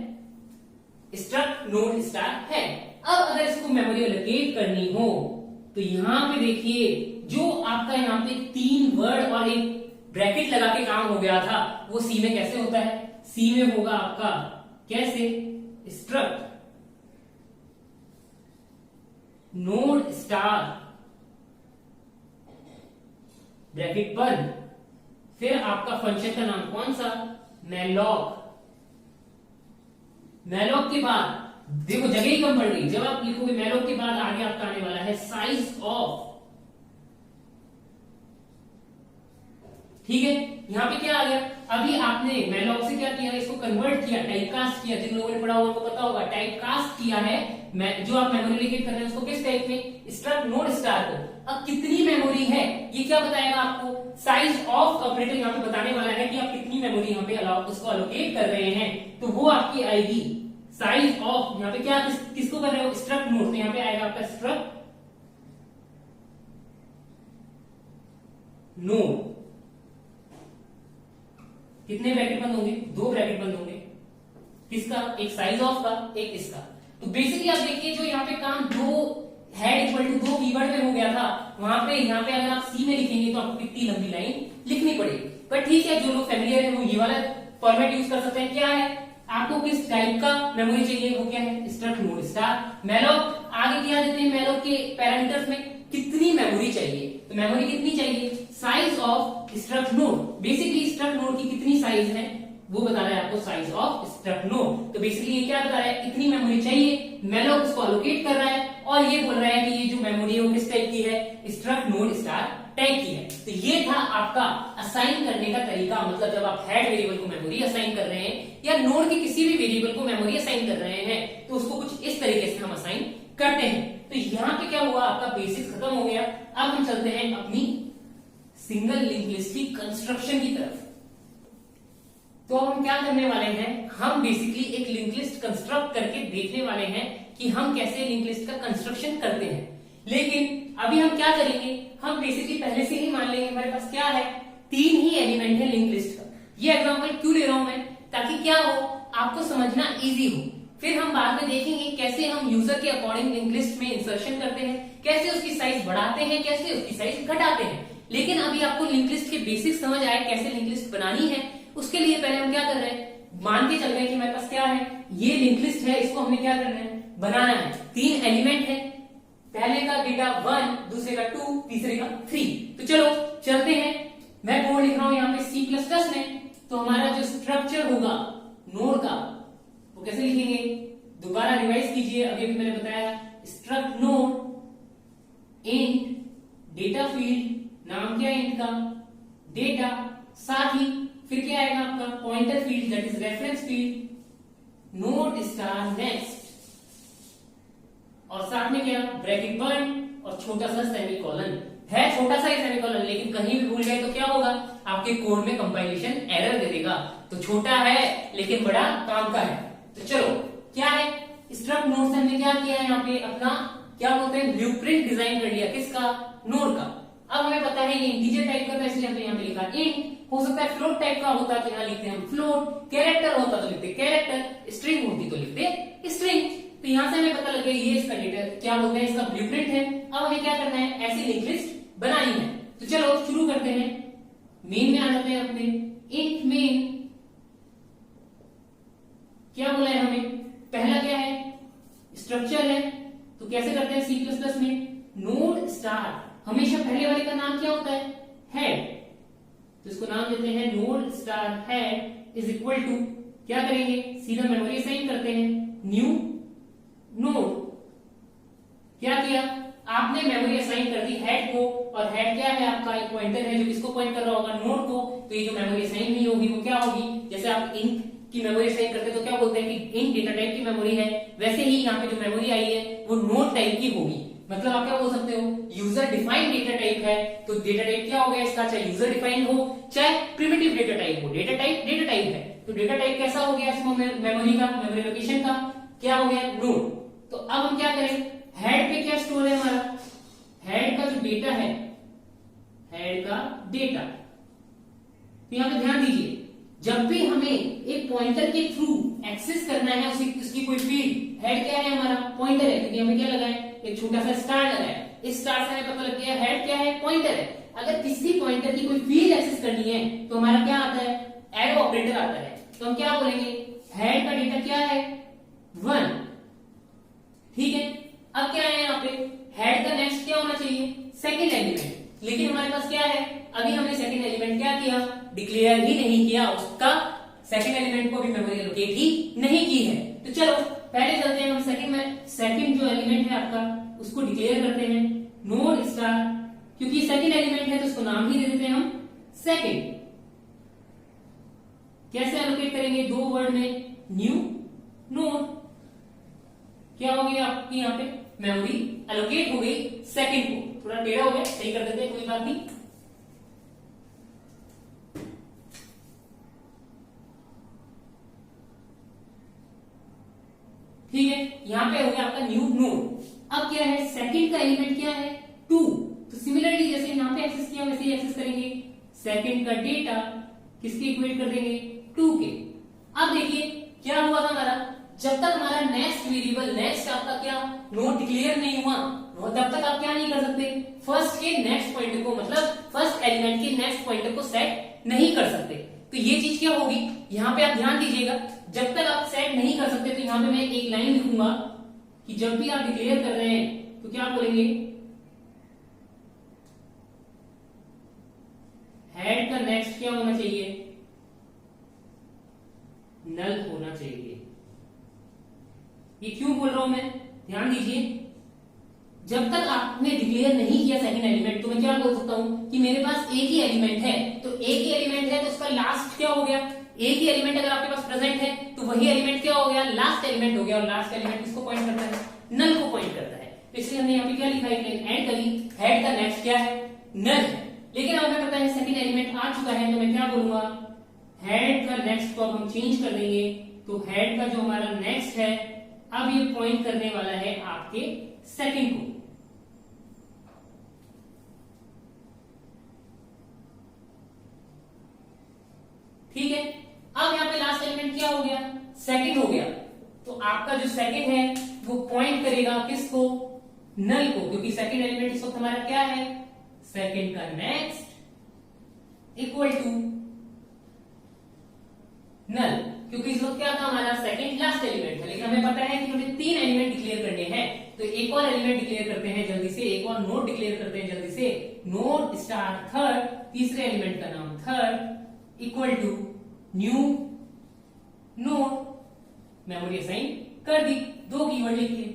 स्ट्रक्ट नोड स्टार है। अब अगर इसको मेमोरी एलोकेट करनी हो तो यहां पे देखिए, जो आपका यहाँ पे 3 वर्ड और एक ब्रैकेट लगा के काम हो गया था, वो सी में कैसे होता है, सी में होगा आपका कैसे, स्ट्रक्ट नोड स्टार ब्रैकेट बंद, फिर आपका फंक्शन का नाम कौन सा, मैलॉक। मैलॉक के बाद देखो जगह ही कम पड़ गई, जब आप लिखोगे मैलॉक के बाद आगे आपका आने वाला है साइज ऑफ। ठीक है, यहां पे क्या आ गया, अभी आपने मैलॉक से क्या किया, इसको कन्वर्ट किया, टाइपकास्ट किया, जिन लोगों ने पढ़ा होगा उनको पता होगा, टाइपकास्ट किया है जो आप मेमोरी एलोकेट कर रहे हैं उसको किस टाइप में, स्ट्रक्ट नोड स्टार को। अब कितनी मेमोरी है ये क्या बताएगा आपको, साइज ऑफ ऑपरेटर यहाँ पे बताने वाला है कि आप कितनी मेमोरी यहाँ पे उसको एलोकेट कर रहे हैं, तो वो आपकी आएगी साइज ऑफ। यहाँ पे क्या किसको कर रहे हो, स्ट्रक्ट नोड, तो यहाँ पे आएगा आपका स्ट्रक्ट नोड। कितने ब्रैकेट बंद होंगे, 2 ब्रैकेट बंद होंगे, किसका, एक साइज ऑफ का, एक इसका। तो बेसिकली आप देखिए जो यहाँ पे काम 2 हेड इक्वल टू 2 कीवर्ड में हो गया था, वहां पे यहाँ पे अगर आप सी में लिखेंगे तो आपको कितनी लंबी लाइन लिखनी पड़ेगी। पर ठीक है, जो लोग फैमिलियर है वो ये वाला फॉर्मेट यूज कर सकते हैं। क्या है, आपको किस टाइप का मेमोरी चाहिए, वो क्या है, स्ट्रक्ट नोड स्टार। मैलॉक आगे क्या देते हैं, मैलॉक के पैरामीटर्स में कितनी मेमोरी चाहिए, तो मेमोरी कितनी चाहिए, size of struct node. Basically struct node की कितनी साइज है वो बता रहा है आपको, साइज ऑफ स्ट्रक्ट नोड। तो बेसिकली ये क्या बता रहा है, इतनी मेमोरी चाहिए, मैलॉक उसको एलोकेट कर रहा है और ये बोल रहा है कि ये जो मेमोरी है वो किस टाइप की है, स्ट्रक्ट नोड स्टार टाइप की है। तो ये था आपका असाइन करने का तरीका, मतलब जब आप हेड वेरिएबल को मेमोरी असाइन कर रहे हैं या नोड के किसी भी वेरिएबल को मेमोरी असाइन कर रहे हैं तो उसको कुछ इस तरीके से हम असाइन करते हैं। तो यहाँ पे क्या हुआ, आपका बेसिक्स खत्म हो गया। अब हम चलते हैं अपनी सिंगल लिंक लिस्ट की कंस्ट्रक्शन की तरफ। तो अब हम क्या करने वाले हैं, हम बेसिकली एक लिंक लिस्ट कंस्ट्रक्ट करके देखने वाले हैं कि हम कैसे लिंक लिस्ट का कंस्ट्रक्शन करते हैं। लेकिन अभी हम क्या करेंगे, हम बेसिकली पहले से ही मान लेंगे हमारे पास क्या है, 3 ही एलिमेंट है लिंक लिस्ट का। ये एग्जांपल क्यों ले रहा हूं मैं, ताकि क्या हो, आपको समझना इजी हो। फिर हम बाद में देखेंगे कैसे हम यूजर के अकॉर्डिंग लिंक लिस्ट में इंसर्शन करते हैं, कैसे उसकी साइज बढ़ाते हैं, कैसे उसकी साइज घटाते हैं। लेकिन अभी आपको लिंक लिस्ट के बेसिक्स समझ आए कैसे लिंक लिस्ट बनानी है, उसके लिए पहले हम क्या कर रहे हैं, मान के चल रहे हैं कि हमारे पास क्या है, ये लिंक लिस्ट है, इसको हमने क्या करना है, बनाना है। 3 एलिमेंट है, पहले का डेटा 1, दूसरे का 2, तीसरे का 3। तो चलो चलते हैं, मैं कोड लिख रहा हूं यहाँ पे C++ में। तो हमारा जो स्ट्रक्चर होगा नोड का वो कैसे लिखेंगे, दोबारा रिवाइज कीजिए, अभी मैंने बताया struct node int data field, नाम क्या है इंट का, डेटा, साथ ही फिर क्या आएगा आपका pointer field that is reference field, node star next, और साथ में क्या ब्रैकेट बंद और छोटा सा सेमीकोलन है, छोटा सा ही सेमीकोलन, लेकिन कहीं भी भूल गए तो क्या होगा, आपके कोड में कंपाइलेशन एरर दे देगा। तो छोटा है लेकिन बड़ा काम का है। तो चलो क्या है, स्ट्रक्ट नोड से हमने क्या किया है, यहाँ पे अपना क्या बोलते हैं ब्लूप्रिंट डिजाइन कर लिया, किसका, नोड का। अब हमें पता है ये इंटीजर टाइप का था, इसलिए हमने यहाँ पे लिखा इंट। हो सकता है फ्लोट टाइप का होता तो यहाँ लिखते हम फ्लोट, कैरेक्टर होता तो लिखते कैरेक्टर, स्ट्रिंग होती तो लिखते स्ट्रिंग। तो यहाँ से हमें पता लग गया ये इसका डेटा क्या बोलते हैं, इसका ब्लूप्रिंट है। अब हमें क्या करना है, ऐसी लिंक लिस्ट बनानी है। तो चलो शुरू करते हैं, मेन में आ जाते हैं अपने, इंट मेन क्या बोला है हमें, पहला क्या है, स्ट्रक्चर है। तो कैसे करते हैं C++ में, नोड स्टार, हमेशा पहले वाले का नाम क्या होता है, हेड, तो इसको नाम देते हैं node star head is equal to, क्या करेंगे, सीधा मेमोरी असाइन करते हैं, न्यू नोड। क्या किया आपने, मेमोरी असाइन कर दी हेड को, और हेड क्या है आपका एक पॉइंटर है जो किसको पॉइंट कर रहा होगा, नोड को। तो ये जो मेमोरी असाइन नहीं होगी वो क्या होगी, जैसे आप इंक की मेमोरी असाइन करते हैं तो क्या बोलते हैं कि इन डेटा टाइप की मेमोरी है, वैसे ही यहाँ पे जो मेमोरी आई है वो नोड टाइप की होगी। मतलब आप क्या बोल सकते हो, यूजर डिफाइंड डेटा टाइप है तो डेटा टाइप क्या हो गया इसका, चाहे यूजर डिफाइंड हो चाहे प्रिमिटिव डेटा टाइप हो, डेटा टाइप है तो डेटा टाइप कैसा हो गया इसमें मेमोरी का, मेमोरी लोकेशन का क्या हो गया, नोड। तो अब हम क्या करें, हेड पे क्या स्टोर है हमारा, हेड का जो डेटा है, हेड का डेटा, तो यहां पे ध्यान दीजिए जब भी हमें एक पॉइंटर के थ्रू एक्सेस करना है उसकी कोई फील्ड, हेड क्या है हमारा, पॉइंटर है, क्योंकि हमें क्या लगा है, एक छोटा सा स्टार लगा है, इस स्टार से हमें पता लग गया हेड क्या है, पॉइंटर है। अगर किसी पॉइंटर की कोई फील्ड एक्सेस करनी है तो हमारा क्या आता है, एरो ऑपरेटर आता है। तो हम क्या बोलेंगे, हेड का डेटा क्या है, 1, ठीक है। अब क्या है यहाँ पे, हेड का नेक्स्ट क्या होना चाहिए, सेकंड एलिमेंट, लेकिन हमारे पास क्या है, अभी हमने सेकंड एलिमेंट क्या किया, डिक्लेयर ही नहीं किया, उसका सेकंड एलिमेंट को भी मेमोरी एलोकेट ही नहीं की है। तो चलो पहले चलते हैं हम सेकंड जो एलिमेंट है आपका उसको डिक्लेयर करते हैं, नोड स्टार, क्योंकि सेकंड एलिमेंट है तो उसको नाम ही दे देते हैं हम सेकंड। कैसे एलोकेट करेंगे, 2 वर्ड में, न्यू नोड, क्या हो गया आपकी यहाँ पे मेमोरी एलोकेट हो गई सेकंड को, थोड़ा टेढ़ा हो गया, सही कर देते हैं, कोई बात नहीं। ठीक है, यहां पे हो गया आपका न्यू नोड। अब क्या है, सेकंड का एलिमेंट क्या है, 2, तो सिमिलरली जैसे यहां पे एक्सेस किया वैसे ही एक्सेस करेंगे, सेकंड का डेटा किसके इक्वेट कर देंगे, 2 के। अब देखिए क्या हुआ था हमारा, जब तक हमारा नेक्स्ट वेरिएबल, नेक्स्ट आपका क्या नोड डिक्लेयर नहीं हुआ तब तक आप क्या नहीं कर सकते, फर्स्ट के नेक्स्ट पॉइंटर को, मतलब फर्स्ट एलिमेंट के नेक्स्ट पॉइंटर को सेट नहीं कर सकते। तो ये चीज क्या होगी, यहां पे आप ध्यान दीजिएगा, जब तक आप सेट नहीं कर सकते तो यहां पे मैं एक लाइन लिखूंगा कि जब भी आप डिक्लेयर कर रहे हैं तो क्या बोलेंगे, हेड का नेक्स्ट क्या होना चाहिए, नल होना चाहिए। ये क्यों बोल रहा हूं मैं, ध्यान दीजिए, जब तक आपने डिक्लेयर नहीं किया सेकंड एलिमेंट तो मैं क्या बोल सकता हूं कि मेरे पास एक ही एलिमेंट है, तो एक ही एलिमेंट है तो उसका लास्ट क्या हो गया, एक ही एलिमेंट अगर आपके पास प्रेजेंट है तो वही एलिमेंट क्या हो गया, लास्ट एलिमेंट हो गया, और लास्ट एलिमेंट किसको पॉइंट करता है, नल को पॉइंट करता है। तो इसलिए हमने यहाँ पे क्या लिखा है, ऐड करी, हेड का नेक्स्ट क्या है, नल है। लेकिन अब हमें पता है सेकंड एलिमेंट आ चुका है तो मैं क्या बोलूंगा, हेड का नेक्स्ट को अब हम चेंज कर देंगे, तो हेड का जो हमारा नेक्स्ट है अब ये पॉइंट करने वाला है आपके सेकंड को। ठीक है, अब यहाँ पे लास्ट एलिमेंट क्या हो गया, सेकंड हो गया, तो आपका जो सेकंड है वो पॉइंट करेगा किसको, नल को, क्योंकि सेकंड एलिमेंट इस वक्त हमारा क्या है, सेकंड का नेक्स्ट इक्वल टू नल, क्योंकि इस वक्त क्या था हमारा सेकंड लास्ट एलिमेंट है। लेकिन हमें पता है कि हमें 3 एलिमेंट डिक्लेयर करने हैं, तो एक और एलिमेंट डिक्लेयर करते हैं जल्दी से, एक और नोड डिक्लेयर करते हैं जल्दी से, नोड स्टार थर्ड, तीसरे एलिमेंट का नाम third, equal to new node, memory assign कर दी, 2 कीवर्ड लिख के।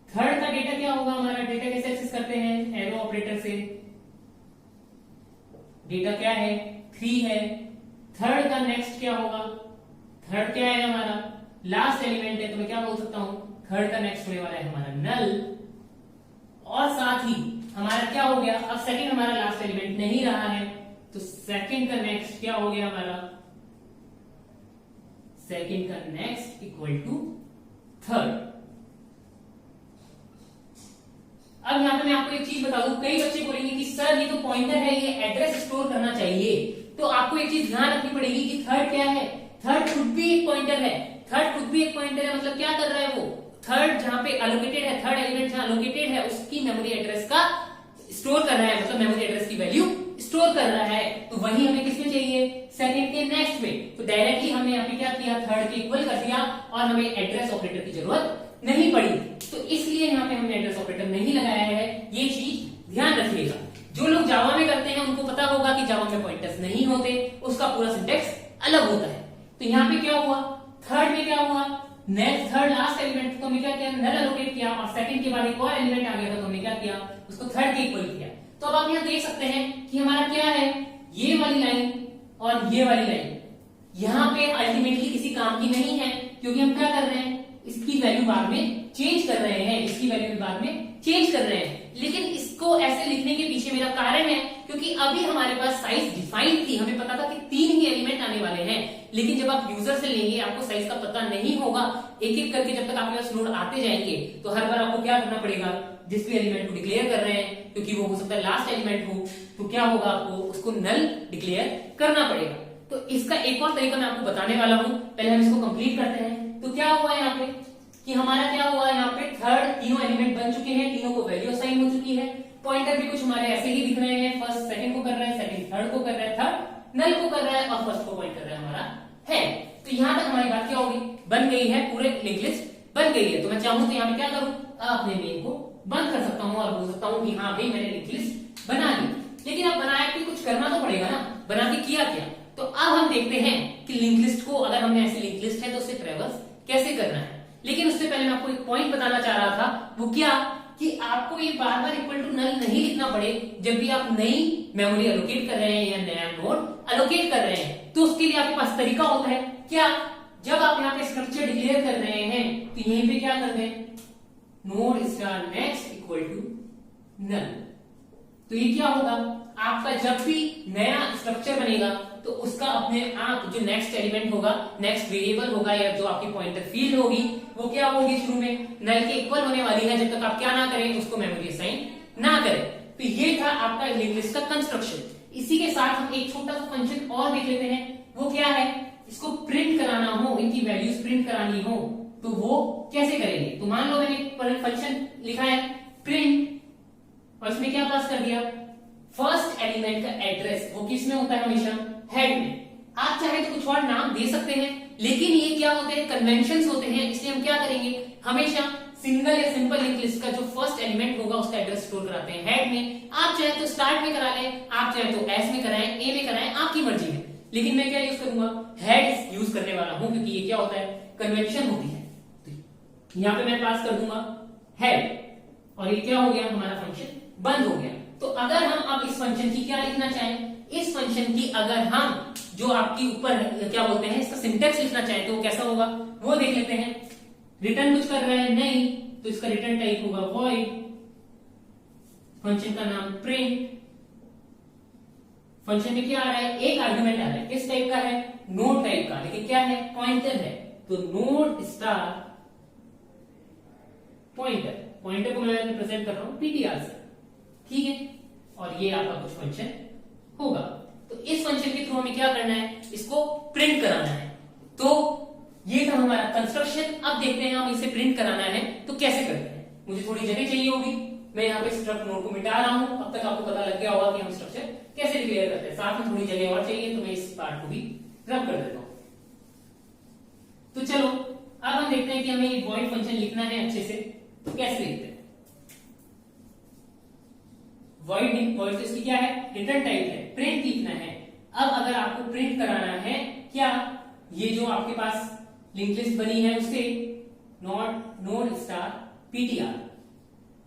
थर्ड का डेटा क्या होगा हमारा, डेटा कैसे एक्सेस करते हैं, एरो ऑपरेटर से, डेटा क्या है, 3 है। थर्ड का नेक्स्ट क्या होगा, थर्ड क्या है हमारा, लास्ट एलिमेंट है, तो मैं क्या बोल सकता हूं, थर्ड का नेक्स्ट होने वाला है हमारा नल, और साथ ही हमारा क्या हो गया, अब सेकंड हमारा लास्ट एलिमेंट नहीं रहा है, तो सेकंड का नेक्स्ट क्या हो गया हमारा, सेकंड का नेक्स्ट इक्वल टू थर्ड। अब यहां पे मैं आपको एक चीज बता दूं, कई बच्चे बोलेंगे कि सर ये तो पॉइंटर है, ये एड्रेस स्टोर करना चाहिए, तो आपको एक चीज ध्यान रखनी पड़ेगी कि थर्ड क्या है, थर्ड खुद भी एक पॉइंटर है, थर्ड खुद भी एक पॉइंटर है, मतलब क्या कर रहा है वो, थर्ड जहां पे एलोकेटेड है, थर्ड एलिमेंट जहां एलोकेटेड है उसकी मेमोरी एड्रेस का स्टोर कर रहा है, मतलब मेमोरी एड्रेस की वैल्यू स्टोर कर रहा है, तो वही हमें किसमें चाहिए, सेकंड के नेक्स्ट में। तो डायरेक्टली हमने यहाँ पे क्या किया, थर्ड के इक्वल कर दिया और हमें एड्रेस ऑपरेटर की जरूरत नहीं पड़ी, तो इसलिए यहाँ पे हमने एड्रेस ऑपरेटर नहीं लगाया है, ये चीज ध्यान रखिएगा। जो लोग जावा में करते हैं उनको पता होगा कि जावा में पॉइंटर्स नहीं होते, उसका पूरा सिंटेक्स अलग होता है। तो यहाँ पे क्या हुआ, थर्ड में क्या हुआ, नेक्स्ट थर्ड लास्ट एलिमेंट को हमने क्या किया, नल एलोकेट किया, और सेकंड के बाद एक और एलिमेंट आ गया तो हमने क्या किया, उसको थर्ड के इक्वल किया। तो अब आप यहाँ देख सकते हैं कि हमारा क्या है, ये वाली लाइन और ये वाली लाइन, यहाँ पे अल्टीमेटली किसी काम की नहीं है, क्योंकि हम क्या कर रहे हैं, इसकी वैल्यू बाद में चेंज कर रहे हैं, इसकी वैल्यू बाद में चेंज कर रहे हैं। लेकिन इसको ऐसे लिखने के पीछे मेरा कारण है, क्योंकि अभी हमारे पास साइज डिफाइंड थी, हमें पता था कि 3 ही एलिमेंट आने वाले हैं। लेकिन जब आप यूजर से लेंगे, आपको साइज का पता नहीं होगा, एक एक करके जब तक आपके पास नोड आते जाएंगे, तो हर बार आपको क्या करना पड़ेगा, जिस भी एलिमेंट को डिक्लेयर कर रहे हैं, क्योंकि वो हो सकता है लास्ट एलिमेंट हो, तो क्या होगा, आपको उसको नल डिक्लेयर करना पड़ेगा। तो इसका एक और तरीका मैं आपको बताने वाला हूं, पहले हम इसको कंप्लीट करते हैं। तो क्या हुआ यहाँ पे कि हमारा क्या हुआ, यहाँ पे थर्ड तीनों एलिमेंट बन चुके हैं, तीनों को वैल्यू असाइन हो चुकी है, पॉइंटर भी कुछ हमारे ऐसे ही दिख रहे हैं, फर्स्ट सेकंड को कर रहा है, सेकंड थर्ड को कर रहा है, थर्ड नल को कर रहा है, और फर्स्ट को पॉइंट कर रहा है हमारा है। तो यहाँ तक हमारी बात क्या होगी, बन गई है, पूरे लिंक लिस्ट बन गई है। तो मैं चाहूँ तो यहाँ पे क्या करूँ, अपने मेन को बंद कर सकता हूँ और बोल सकता हूँ कि हाँ भाई मैंने लिंक लिस्ट बना ली। लेकिन अब बनाया कि कुछ करना तो पड़ेगा ना, बना के किया क्या। तो अब हम देखते हैं कि लिंक लिस्ट को, अगर हमने ऐसी लिंक लिस्ट है तो उसे ट्रेवर्स कैसे करना है। लेकिन उससे पहले मैं आपको एक पॉइंट बताना चाह रहा था, वो क्या कि आपको ये बार बार इक्वल टू नल नहीं लिखना पड़े जब भी आप नई मेमोरी एलोकेट कर रहे हैं या नया नोड एलोकेट कर रहे हैं। तो उसके लिए आपके पास तरीका होता है क्या, जब आप यहाँ पे स्ट्रक्चर डिक्लेयर कर रहे हैं तो यहीं पे क्या कर दें, node star next equal to null. तो ये क्या होगा, आपका जब भी नया स्ट्रक्चर बनेगा तो उसका अपने आप जो नेक्स्ट एलिमेंट होगा, नेक्स्ट वेरिएबल होगा, या जो आपकी पॉइंटर फील्ड होगी, वो क्या होगी, शुरू में नल के इक्वल होने वाली है, जब तक आप क्या ना करें, उसको मेमोरी असाइन ना करें। तो ये था आपका लिंक लिस्ट का कंस्ट्रक्शन। इसी के साथ हम एक छोटा सा फंक्शन और देख लेते हैं, वो क्या है, इसको प्रिंट कराना हो, इनकी वैल्यूज प्रिंट करानी हो तो वो कैसे करेंगे। तो मान लो मैंने एक फंक्शन लिखा है प्रिंट, और इसमें क्या पास कर दिया, फर्स्ट एलिमेंट का एड्रेस, वो किस में होता है, हमेशा हेड में। आप चाहे तो कुछ और नाम दे सकते हैं, लेकिन ये क्या होते हैं, कन्वेंशंस होते हैं, इसलिए हम क्या करेंगे, हमेशा सिंगल या सिंपल लिंक लिस्ट का जो फर्स्ट एलिमेंट होगा उसका एड्रेस स्टोर कराते हैं हेड में। आप चाहे तो स्टार्ट में करा लें, आप चाहे तो एस में कराएं, ए में कराएं, आपकी मर्जी है। लेकिन मैं क्या यूज करूंगा, हेड यूज करने वाला हूं, क्योंकि ये क्या होता है, कन्वेंशन होती है। तो यहाँ पे मैं पास कर दूंगा हेड, और ये क्या हो गया, हमारा फंक्शन बंद हो गया। तो अगर हम अब इस फंक्शन की क्या लिखना चाहें, इस फंक्शन की अगर हम जो आपकी ऊपर क्या बोलते हैं, इसका सिंटेक्स लिखना चाहें तो कैसा होगा, वो देख लेते हैं। रिटर्न कुछ कर रहा है नहीं, तो इसका रिटर्न टाइप होगा वॉइड, फंक्शन का नाम प्रिंट, फंक्शन में क्या आ रहा है, एक आर्गुमेंट आ रहा है, किस टाइप का है, नोड टाइप का, लेकिन क्या है, पॉइंटर है। तो नोड स्टार पॉइंटर, पॉइंटर को मैं रिप्रेजेंट कर रहा हूं पीटीआर से, ठीक है। और ये आपका कुछ फंक्शन होगा। तो इस फंक्शन के थ्रू हमें क्या करना है, इसको प्रिंट कराना है। तो ये था हमारा कंस्ट्रक्शन। अब देखते हैं हम इसे प्रिंट कराना है तो कैसे करते हैं। मुझे थोड़ी जगह चाहिए होगी, मैं यहाँ पे स्ट्रक्ट नोड को मिटा रहा हूं। अब तक आपको पता लग गया होगा कि हम स्ट्रक्चर कैसे डिक्लेयर करते हैं। साथ में थोड़ी जगह और चाहिए तो मैं इस पार्ट को भी रब कर देता हूं। तो चलो अब हम देखते हैं कि हमें ये वॉइड फंक्शन लिखना है अच्छे से, तो कैसे लिखते हैं। वॉइड तो इसकी क्या है, रिटर्न टाइप है, प्रिंट लिखना है। अब अगर आपको प्रिंट कराना है क्या, ये जो आपके पास लिंक लिस्ट बनी है उससे node star PTR,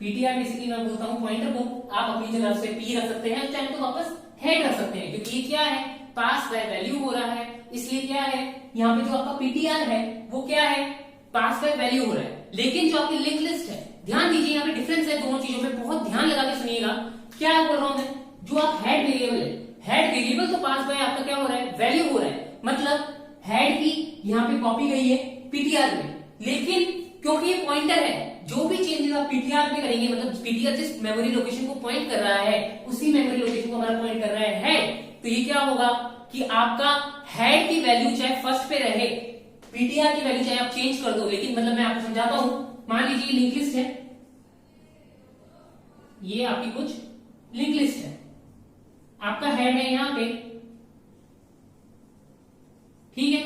PTR basically मैं बोलता हूं पॉइंटर को, आप अपनी जगह से पी रख सकते हैं, चाहे तो वापस हेड रख सकते हैं, क्योंकि ये क्या है, पास बाय वैल्यू हो रहा है, इसलिए क्या है, यहाँ पे जो आपका पीटीआर है वो क्या है, पास बाय वैल्यू हो रहा है। लेकिन जो आपकी लिंक लिस्ट है, ध्यान दीजिए यहाँ पे डिफरेंस है दोनों चीजों में, बहुत ध्यान लगा के सुनिएगा। क्या बोल रहा हूं मैं, जो आप हेड वेरिएबल है, हेड वेरिएबल तो पास बाय आपका क्या हो रहा है, वैल्यू हो रहा है, मतलब हेड की यहाँ पे कॉपी गई है पीटीआर में। लेकिन क्योंकि ये पॉइंटर है, जो भी चेंजेस आप पीटीआर में करेंगे, मतलब पीटीआर जिस मेमोरी लोकेशन को पॉइंट कर रहा है उसी मेमोरी लोकेशन को हमारा पॉइंट कर रहा है हेड। तो ये क्या होगा कि आपका हेड की वैल्यू चाहे फर्स्ट पे रहे, पीटीआर की वैल्यू चाहे आप चेंज कर दो, लेकिन मतलब मैं आपको समझाता हूं। मान लीजिए लिंक लिस्ट है, ये आपकी कुछ लिंक लिस्ट है, आपका हेड है यहां पे, ठीक है,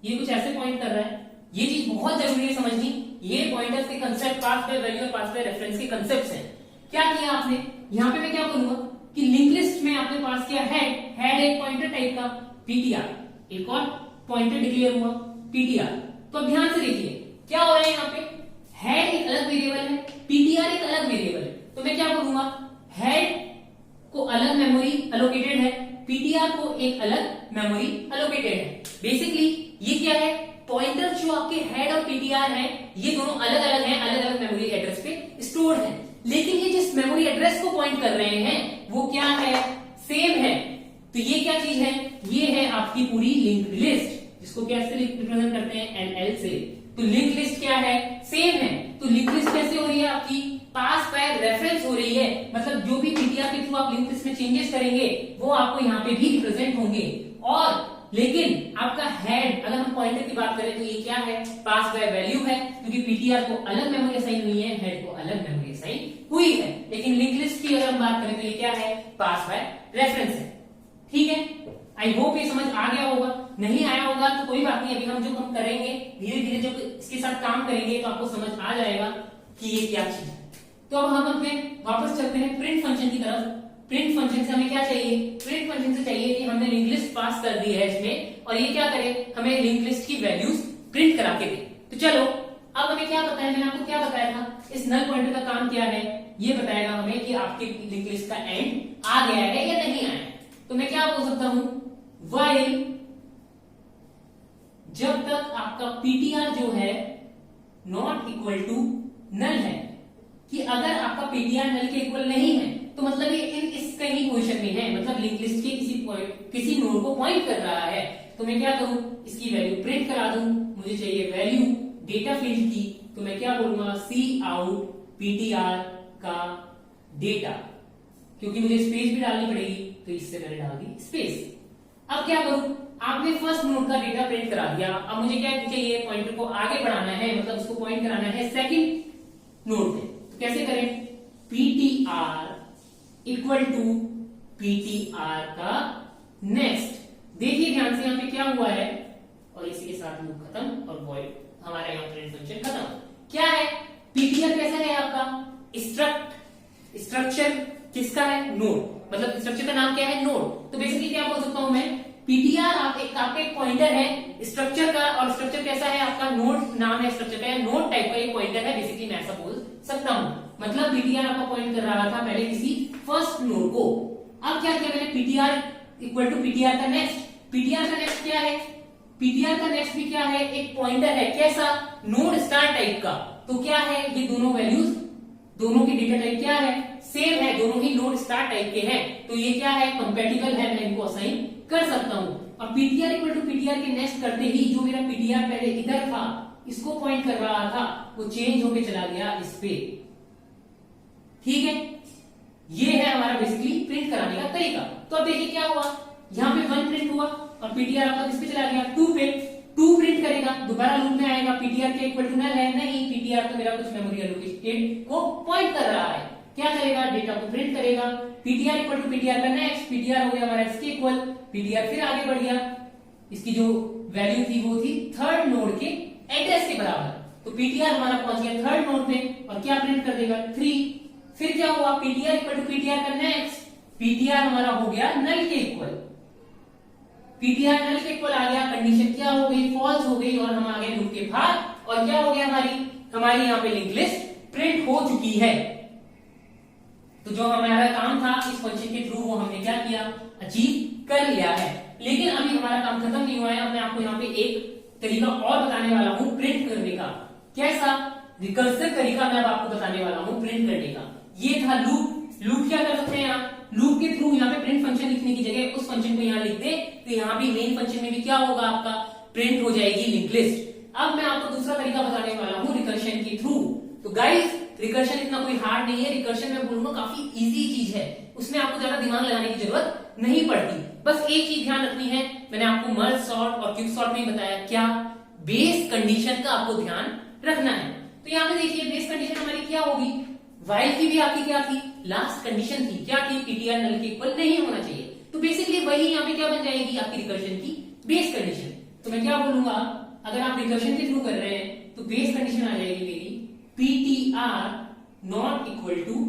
ये कुछ ऐसे पॉइंट कर रहा है। ये चीज बहुत जरूरी है समझनी, ये पॉइंटर्स के कंसेप्ट, पास बाय वैल्यू और पास बाय रेफरेंस के कंसेप्ट्स हैं। क्या किया आपने, यहां पे मैं क्या करूंगा कि लिंक लिस्ट में आपने पास किया हेड एक पॉइंटर टाइप का, पीटीआर एक और पॉइंटर डिक्लेयर हुआ पीटीआर। तो अब ध्यान से देखिए क्या हो रहा है, यहाँ पे हेड एक अलग वेरिएबल है, पीटीआर एक अलग वेरिएबल है। तो मैं क्या करूंगा, हेड को अलग मेमोरी एलोकेटेड है, पीटीआर को एक अलग मेमोरी एलोकेटेड है। बेसिकली ये क्या है, पॉइंटर जो आपके हेड और पीटीआर है ये दोनों अलग अलग हैं, अलग अलग मेमोरी एड्रेस पे स्टोर है, लेकिन ये जिस मेमोरी एड्रेस को पॉइंट कर रहे हैं वो क्या है, सेम है। तो ये क्या चीज है, ये है आपकी पूरी लिंक्ड लिस्ट, जिसको कैसे रिप्रेजेंट करते हैं, एनएल से। तो लिंक लिस्ट क्या है, सेम है। तो लिंक लिस्ट कैसे हो रही है आपकी, पास बाय रेफरेंस हो रही है, मतलब जो भी पीटीआर के थ्रू आप लिंक लिस्ट में चेंजेस करेंगे वो आपको यहाँ पे भी रिप्रेजेंट होंगे। और लेकिन आपका हेड, अगर हम पॉइंटर की बात करें तो ये क्या है, पास बाय वैल्यू है, क्योंकि पीटीआर को अलग मेमोरी असाइन हुई है, हेड को अलग मेमोरी असाइन हुई है। लेकिन लिंक लिस्ट की अगर हम बात करें तो ये क्या है, पास बाय रेफरेंस है। ठीक है, आई होप ये समझ आ गया होगा। नहीं आया होगा तो कोई बात नहीं, अभी हम जो हम करेंगे धीरे धीरे जो इसके साथ काम करेंगे तो आपको समझ आ जाएगा कि ये क्या चीज है। तो अब हम अपने वापस चलते हैं प्रिंट फंक्शन की तरफ। प्रिंट फंक्शन से हमें क्या चाहिए, प्रिंट फंक्शन से चाहिए कि हमने लिंक लिस्ट पास कर दी है इसमें, और ये क्या करे, हमें लिंक लिस्ट की वैल्यूज प्रिंट करा के दे। तो चलो अब हमें क्या बताया, मैंने आपको क्या बताया था, इस नल पॉइंटर का काम क्या है, ये बताएगा हमें कि आपके लिंक लिस्ट का एंड आ गया है या नहीं आया। तो मैं क्या बोल सकता हूं, व्हाइल जब तक आपका पीटीआर जो है नॉट इक्वल टू नल है, कि अगर आपका पीटीआर नल के इक्वल नहीं है तो मतलब ये इस कहीं पोजीशन में है, मतलब लिंक लिस्ट के किसी नोड को पॉइंट कर रहा है। तो मैं क्या करूं, इसकी वैल्यू प्रिंट करा दूं। मुझे चाहिए वैल्यू डेटा फील्ड की, तो मैं क्या बोलूंगा, सी आउट पीटीआर का डेटा, क्योंकि मुझे स्पेस भी डालनी पड़ेगी तो इससे मैंने डाल दी स्पेस। अब क्या करूं, आपने फर्स्ट नोड का डेटा प्रिंट करा दिया, अब मुझे क्या चाहिए, पॉइंटर को आगे बढ़ाना है, मतलब उसको पॉइंट कराना है सेकंड नोड पे। तो कैसे करें, पीटीआर इक्वल टू पीटीआर का नेक्स्ट। देखिए ध्यान से यहाँ पे क्या हुआ है, और इसी के साथ लूप खत्म और वॉइड, हमारा यहाँ प्रिंट फंक्शन खत्म। क्या है, पीटीआर कैसा है आपका, स्ट्रक्चर किसका है, नोड, मतलब स्ट्रक्चर का नाम क्या है, नोड। तो बेसिकली क्या बोल सकता हूं मैं, पीटीआर आपका एक पॉइंटर है स्ट्रक्चर का, और स्ट्रक्चर कैसा है आपका, नोड नाम है स्ट्रक्चर का, नोड टाइप का एक पॉइंटर है, बेसिकली मैं ऐसा बोल सकता हूं। मतलब पीटीआर आपका पॉइंट कर रहा था पहले किसी फर्स्ट नोड को। अब क्या किया मैंने, पीटीआर इक्वल टू पीटीआर का नेक्स्ट। पीटीआर का नेक्स्ट क्या है, पीटीआर का नेक्स्ट भी क्या है, एक पॉइंटर है, कैसा, नोड स्टार टाइप का। तो क्या है, ये दोनों वैल्यूज, दोनों की डेटा टाइप क्या है, सेम है, दोनों ही नोड स्टार टाइप के हैं, तो ये क्या है, कंपैटिबल है, मैं इनको असाइन कर सकता हूं। और पीटीआर इक्वल टू पीटीआर के नेक्स्ट करते ही जो मेरा पीटीआर पहले इधर था, इसको पॉइंट कर रहा था, वो चेंज होके चला गया इस पे। ठीक है, ये है हमारा बेसिकली प्रिंट कराने का तरीका। तो अब देखिए क्या हुआ, यहाँ पे 1 प्रिंट हुआ और पीटीआर आपका किस पे चला गया, 2 पे। 2 प्रिंट करेगा, दोबारा लूप में आएगा, पीटीआर के इक्वल टू नल है, नहीं, पीटीआर तो मेरा कुछ मेमोरी एलोकेटेड को पॉइंट कर रहा है। क्या करेगा, डेटा को प्रिंट करेगा, पीटीआर इक्वल टू पीटीआर का नेक्स्ट, पीटीआर हो गया हमारा इसके इक्वल, पीटीआर फिर आगे बढ़ गया, इसकी जो वैल्यू थी वो थी थर्ड नोड के एड्रेस के बराबर। तो पीटीआर हमारा पहुंच गया थर्ड नोड पे, और क्या प्रिंट कर देगा, 3। फिर क्या हुआ, पीटीआर इक्वल टू पीटीआर का नेक्स्ट, पीटीआर हमारा हो गया नल के इक्वल, पीटीआर नल के इक्वल आ गया, कंडीशन क्या हो गई, फॉल्स हो गई, और हम आ गए लूप के बाहर, और क्या हो गया, हमारी यहाँ पे लिंक लिस्ट प्रिंट हो चुकी है। तो जो हमारा काम था इस फंक्शन के थ्रू वो हमने क्या किया, अचीव कर लिया है। लेकिन अभी हमारा काम खत्म नहीं हुआ है, अब मैं आपको यहाँ पे एक तरीका और बताने वाला हूँ प्रिंट करने का। कैसा, रिकर्सिव तरीका मैं अब आपको बताने वाला हूँ प्रिंट करने का। ये था लूप। लूप क्या कर सकते हैं आप, लूप के थ्रू यहाँ पे प्रिंट फंक्शन लिखने की जगह उस फंक्शन को यहाँ लिख दे, तो यहाँ भी मेन फंक्शन में भी क्या होगा, आपका प्रिंट हो जाएगी लिंक लिस्ट। अब मैं आपको दूसरा तरीका बताने वाला हूँ रिकर्शन के थ्रू। तो गाइस, रिकर्शन इतना कोई हार्ड नहीं है, रिकर्शन में बोलूंगा काफी इजी चीज है, उसमें आपको ज्यादा दिमाग लगाने की जरूरत नहीं पड़ती। बस एक चीज ध्यान रखनी है, मैंने आपको मर्ज सॉर्ट और क्विक सॉर्ट में बताया, क्या, बेस कंडीशन का आपको ध्यान रखना है। तो यहाँ पे देखिए बेस कंडीशन हमारी क्या होगी, व्हाइल की भी आपकी क्या थी, लास्ट कंडीशन थी, क्या थी, पीटीआर नल के इक्वल नहीं होना चाहिए। तो बेसिकली वही यहाँ पे क्या बन जाएगी आपकी रिकर्शन की बेस कंडीशन। तो मैं क्या बोलूंगा, अगर आप रिकर्शन के थ्रू कर रहे हैं तो बेस कंडीशन आ जाएगी मेरी PTR not equal to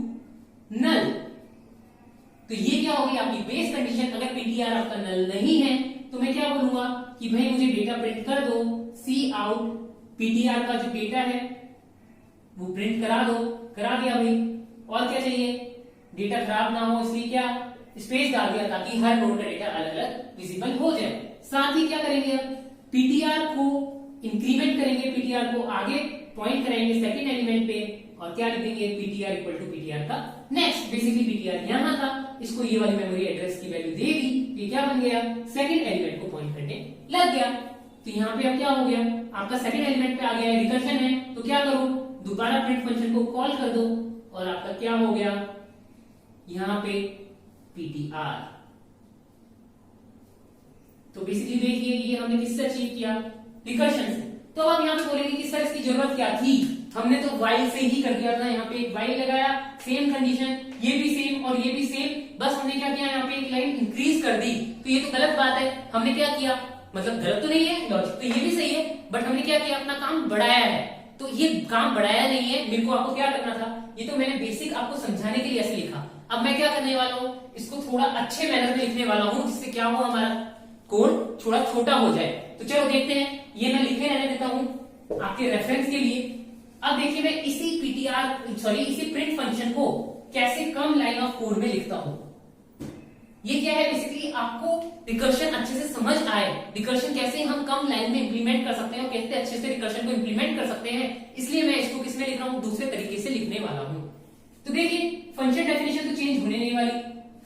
null. तो ये क्या होगी आपकी बेस कंडीशन। अगर पीटीआर आपका नल नहीं है तो मैं क्या बोलूंगा कि भाई मुझे डेटा प्रिंट कर दो, सी आउट पीटीआर का जो डेटा है वो प्रिंट करा दो, करा दिया भाई। और क्या चाहिए, डेटा खराब ना हो इसलिए क्या, स्पेस डाल दिया ताकि हर नोड का डेटा अलग अलग विजिबल हो जाए। साथ ही क्या करेंगे, अब पीटीआर को इंक्रीमेंट करेंगे, पीटीआर को आगे पॉइंट कराएंगे सेकंड एलिमेंट पे और क्या लिख देंगे, पीटीआर इक्वल टू पीटीआर का नेक्स्ट। बेसिकली पीटीआर यहां था, इसको ये वाली मेमोरी एड्रेस की वैल्यू दे दी, ये क्या बन गया, सेकंड एलिमेंट को पॉइंट करने लग गया। तो यहाँ पे अब क्या हो गया, आपका सेकंड एलिमेंट पे आ गया है, रिकर्शन है, तो क्या करो, दोबारा प्रिंट फंक्शन को कॉल कर दो और आपका क्या हो गया, यहां पे पीटीआर। तो बेसिकली देखिए ये हमने किससे अचीव किया, रिकर्शन से। तो अब हम यहाँ पे बोलेंगे कि सर इसकी जरूरत क्या थी, हमने तो व्हाइल से ही कर दिया था, यहाँ पे एक व्हाइल लगाया, सेम कंडीशन, ये भी सेम और ये भी सेम, बस हमने क्या किया, यहाँ पे एक लाइन इंक्रीज कर दी। तो ये तो गलत बात है, हमने क्या किया, मतलब गलत तो नहीं है, लॉजिक तो ये भी सही है, बट हमने क्या किया, अपना काम बढ़ाया है। तो ये काम बढ़ाया नहीं है, मेरे को आपको क्या करना था, ये तो मैंने बेसिक आपको समझाने के लिए ऐसे लिखा। अब मैं क्या करने वाला हूँ, इसको थोड़ा अच्छे मैनर में लिखने वाला हूँ, जिससे क्या हो, हमारा कोड थोड़ा छोटा हो जाए। तो चलो देखते हैं, ये मैं लिखे रहने देता हूं आपके रेफरेंस के लिए। अब देखिए मैं इसी इसी प्रिंट फंक्शन को कैसे कम लाइन ऑफ कोड में लिखता हूं। ये क्या है, बेसिकली आपको रिकर्शन अच्छे से समझ आए, रिकर्शन कैसे हम कम लाइन में इंप्लीमेंट कर सकते हैं और कैसे अच्छे से रिकर्शन को इंप्लीमेंट कर सकते हैं, इसलिए मैं इसको किसमें लिख रहा हूं, दूसरे तरीके से लिखने वाला हूं। तो देखिए फंक्शन डेफिनेशन तो चेंज होने नहीं वाली,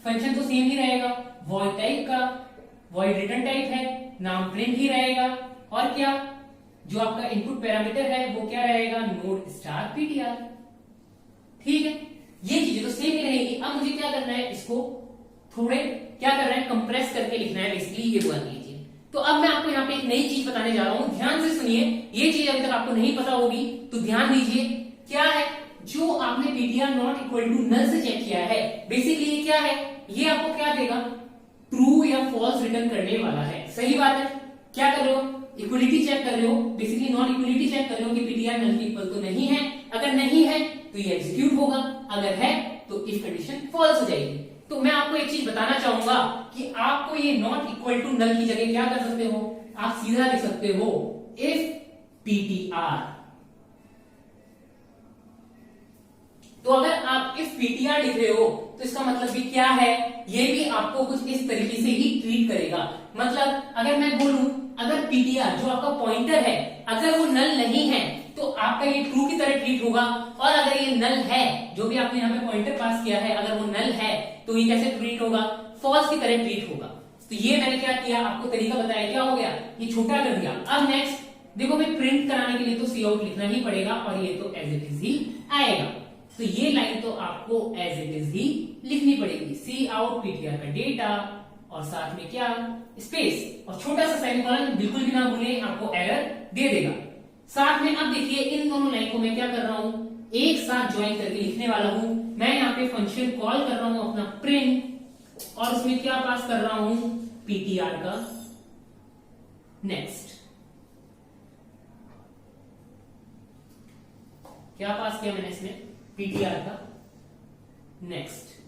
फंक्शन तो सेम ही रहेगा, वॉइड टाइप का, वॉइड रिटर्न टाइप है, नाम प्रिंट ही रहेगा, और क्या जो आपका इनपुट पैरामीटर है वो क्या रहेगा, नोड स्टार पीटीआर। ठीक है, ये चीजें तो सेम ही रहेगी। अब मुझे क्या करना है, इसको थोड़े क्या करना है, कंप्रेस करके लिखना है, बेसिकली ये मान लीजिए। तो अब मैं आपको यहाँ पे एक नई चीज बताने जा रहा हूं, ध्यान से सुनिए, ये चीज अभी तक आपको नहीं पता होगी तो ध्यान दीजिए। क्या है, जो आपने PTR not equal to null से चेक किया है, बेसिकली ये क्या है, ये आपको क्या देगा, ट्रू या फॉल्स रिटर्न करने वाला है। सही बात है, क्या कर रहे हो, इक्वलिटी चेक कर रहे हो, बेसिकली नॉन इक्वलिटी चेक कर रहे हो कि पीटीआर नल के इक्वल तो नहीं है, अगर नहीं है तो ये एग्जीक्यूट होगा, अगर है तो इफ कंडीशन फॉल्स हो जाएगी। तो मैं आपको एक चीज बताना चाहूंगा कि आपको ये नॉट इक्वल टू नल की जगह क्या कर सकते हो, आप सीधा लिख सकते हो इफ पीटीआर। तो अगर आप इफ पीटीआर लिख रहे हो तो इसका मतलब भी क्या है, ये भी आपको कुछ इस तरीके से ही ट्रीट करेगा। मतलब अगर मैं बोलूं, अगर पीटीआर जो आपका पॉइंटर है अगर वो नल नहीं है तो आपका ये ट्रू की तरह ट्रीट होगा, और अगर ये नल है, जो भी आपने यहाँ पे पॉइंटर पास किया है, अगर वो नल है तो ये कैसे ट्रीट होगा, फॉल्स की तरह ट्रीट होगा। तो ये मैंने क्या किया, आपको तरीका बताया, क्या हो गया, ये छोटा कर दिया। अब नेक्स्ट देखो, मैं प्रिंट कराने के लिए तो सी आउट लिखना ही पड़ेगा और ये तो एज इट इज ही आएगा। तो ये लाइन तो आपको एज इट इज ही लिखनी पड़ेगी, सी आउट पीटीआर का डेटा और साथ में क्या, स्पेस और छोटा सा सेमीकोलन, बिल्कुल भी ना भूलें, आपको एरर दे देगा। साथ में अब देखिए इन दोनों लाइन को मैं क्या कर रहा हूं, एक साथ ज्वाइन करके लिखने वाला हूं। मैं यहाँ पे फंक्शन कॉल कर रहा हूं अपना प्रिंट, और उसमें क्या पास कर रहा हूं, पीटीआर का नेक्स्ट। क्या पास किया मैंने इसमें, पीटीआर का नेक्स्ट,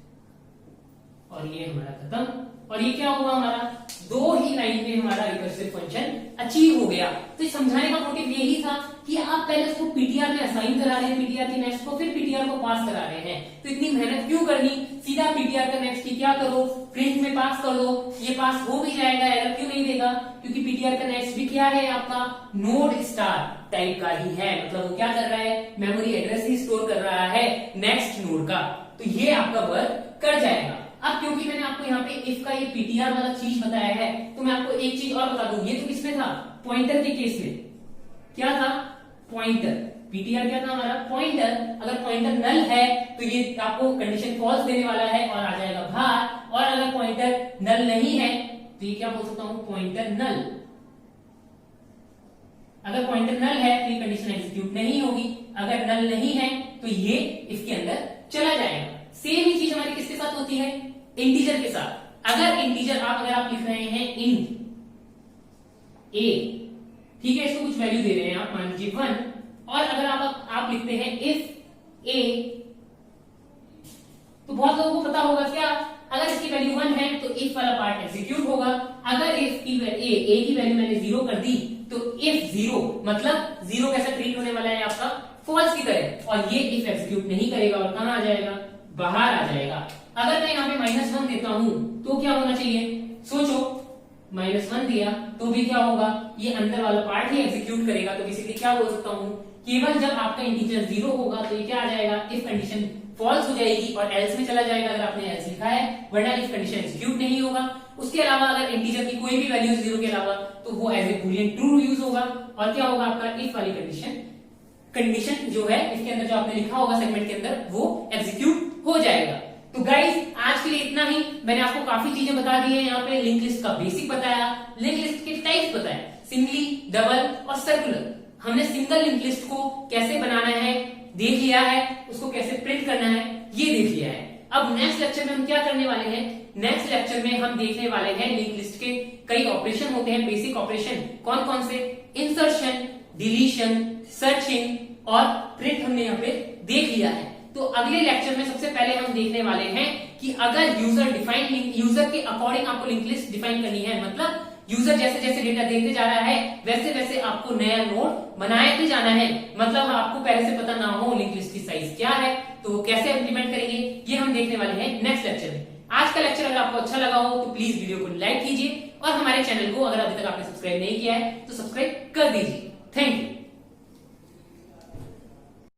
और ये हमारा खत्म। और ये क्या हुआ, हमारा दो ही लाइन में हमारा रिकर्सिव फंक्शन अचीव हो गया। तो समझाने का मोटिव यही था कि आप पहले उसको पीटीआर में असाइन करा रहे हैं, पीटीआर के नेक्स्ट को, फिर पीटीआर को पास करा रहे हैं, तो इतनी मेहनत क्यों करनी, सीधा पीटीआर का नेक्स्ट की क्या करो, प्रिंट में पास कर दो, ये पास हो भी जाएगा, एरर क्यों नहीं देगा, क्योंकि पीटीआर का नेक्स्ट भी क्या है, आपका नोड स्टार टाइप का ही है, मतलब वो क्या कर रहा है, मेमोरी एड्रेस ही स्टोर कर रहा है नेक्स्ट नोड का, तो ये आपका वर्क कर जाएगा। अब क्योंकि मैंने आपको यहाँ पे इफ का ये पीटीआर वाला चीज बताया है, तो मैं आपको एक चीज और बता दूं, ये तो किसमें था, पॉइंटर के केस में। क्या था, पॉइंटर, पीटीआर क्या था हमारा, पॉइंटर। अगर पॉइंटर नल है तो ये आपको कंडीशन फॉल्स देने वाला है और आ जाएगा बाहर, और अगर पॉइंटर नल नहीं है तो ये क्या बोल सकता हूं, पॉइंटर नल। अगर पॉइंटर नल है तो ये कंडीशन एग्जीक्यूट नहीं होगी, अगर नल नहीं है तो ये इसके अंदर चला जाएगा। सेम ही चीज हमारी किसके साथ होती है, इंटीजर के साथ। अगर इंटीजर अगर आप लिख रहे हैं इंट ए, ठीक है, इसको कुछ वैल्यू दे रहे हैं आप, मान लीजिए 1, और अगर आप लिखते हैं इफ ए, तो बहुत लोगों को पता होगा क्या, अगर इसकी वैल्यू 1 है तो इफ वाला पार्ट एग्जीक्यूट होगा, अगर इफ की ए की वैल्यू मैंने 0 कर दी तो इफ 0 मतलब 0 कैसा ट्रीट होने वाला है आपका, फॉल्स की तरह, और ये इफ एग्जीक्यूट नहीं करेगा और कहां आ जाएगा, बाहर आ जाएगा। अगर मैं यहाँ पे -1 देता हूं तो क्या होना चाहिए, सोचो, -1 दिया तो भी क्या होगा, ये अंदर वाला पार्ट ही एग्जीक्यूट करेगा। तो बेसिकली क्या बोल सकता हूं, केवल जब आपका इंटीजर 0 होगा तो ये क्या आ जाएगा, इफ कंडीशन फॉल्स हो जाएगी और एल्स में चला जाएगा अगर आपने एल्स लिखा है, वरना इफ कंडीशन एग्जीक्यूट नहीं होगा। उसके अलावा अगर इंटीजर की कोई भी वैल्यू 0 के अलावा तो वो as a boolean true use होगा। और क्या होगा आपका इफ वाली कंडीशन जो है इसके अंदर जो आपने लिखा होगा सेगमेंट के अंदर वो एग्जीक्यूट हो जाएगा। तो गाइस आज के लिए इतना ही। मैंने आपको काफी चीजें बता दी है, यहाँ पे लिंक लिस्ट का बेसिक बताया, लिंक लिस्ट के टाइप्स बताया, सिंगली, डबल और सर्कुलर। हमने सिंगल लिंक लिस्ट को कैसे बनाना है देख लिया है, उसको कैसे प्रिंट करना है ये देख लिया है। अब नेक्स्ट लेक्चर में हम क्या करने वाले हैं, नेक्स्ट लेक्चर में हम देखने वाले हैं लिंक लिस्ट के कई ऑपरेशन होते हैं, बेसिक ऑपरेशन। कौन कौन से, इंसर्शन, डिलीशन, सर्चिंग और प्रिंट हमने यहाँ पे देख लिया है। तो अगले लेक्चर में सबसे पहले हम देखने वाले हैं कि अगर यूजर के अकॉर्डिंग आपको लिंक लिस्ट डिफाइन करनी है, मतलब यूजर जैसे जैसे डेटा देते जा रहा है वैसे वैसे आपको नया नोड बनाते जाना है। मतलब आपको पहले से पता ना हो लिंक लिस्ट की साइज क्या है, तो कैसे इंप्लीमेंट करेंगे ये हम देखने वाले हैं नेक्स्ट लेक्चर में। आज का लेक्चर अगर आपको अच्छा लगा हो तो प्लीज वीडियो को लाइक कीजिए और हमारे चैनल को अगर अभी तक आपने सब्सक्राइब नहीं किया है तो सब्सक्राइब कर दीजिए। Thank you.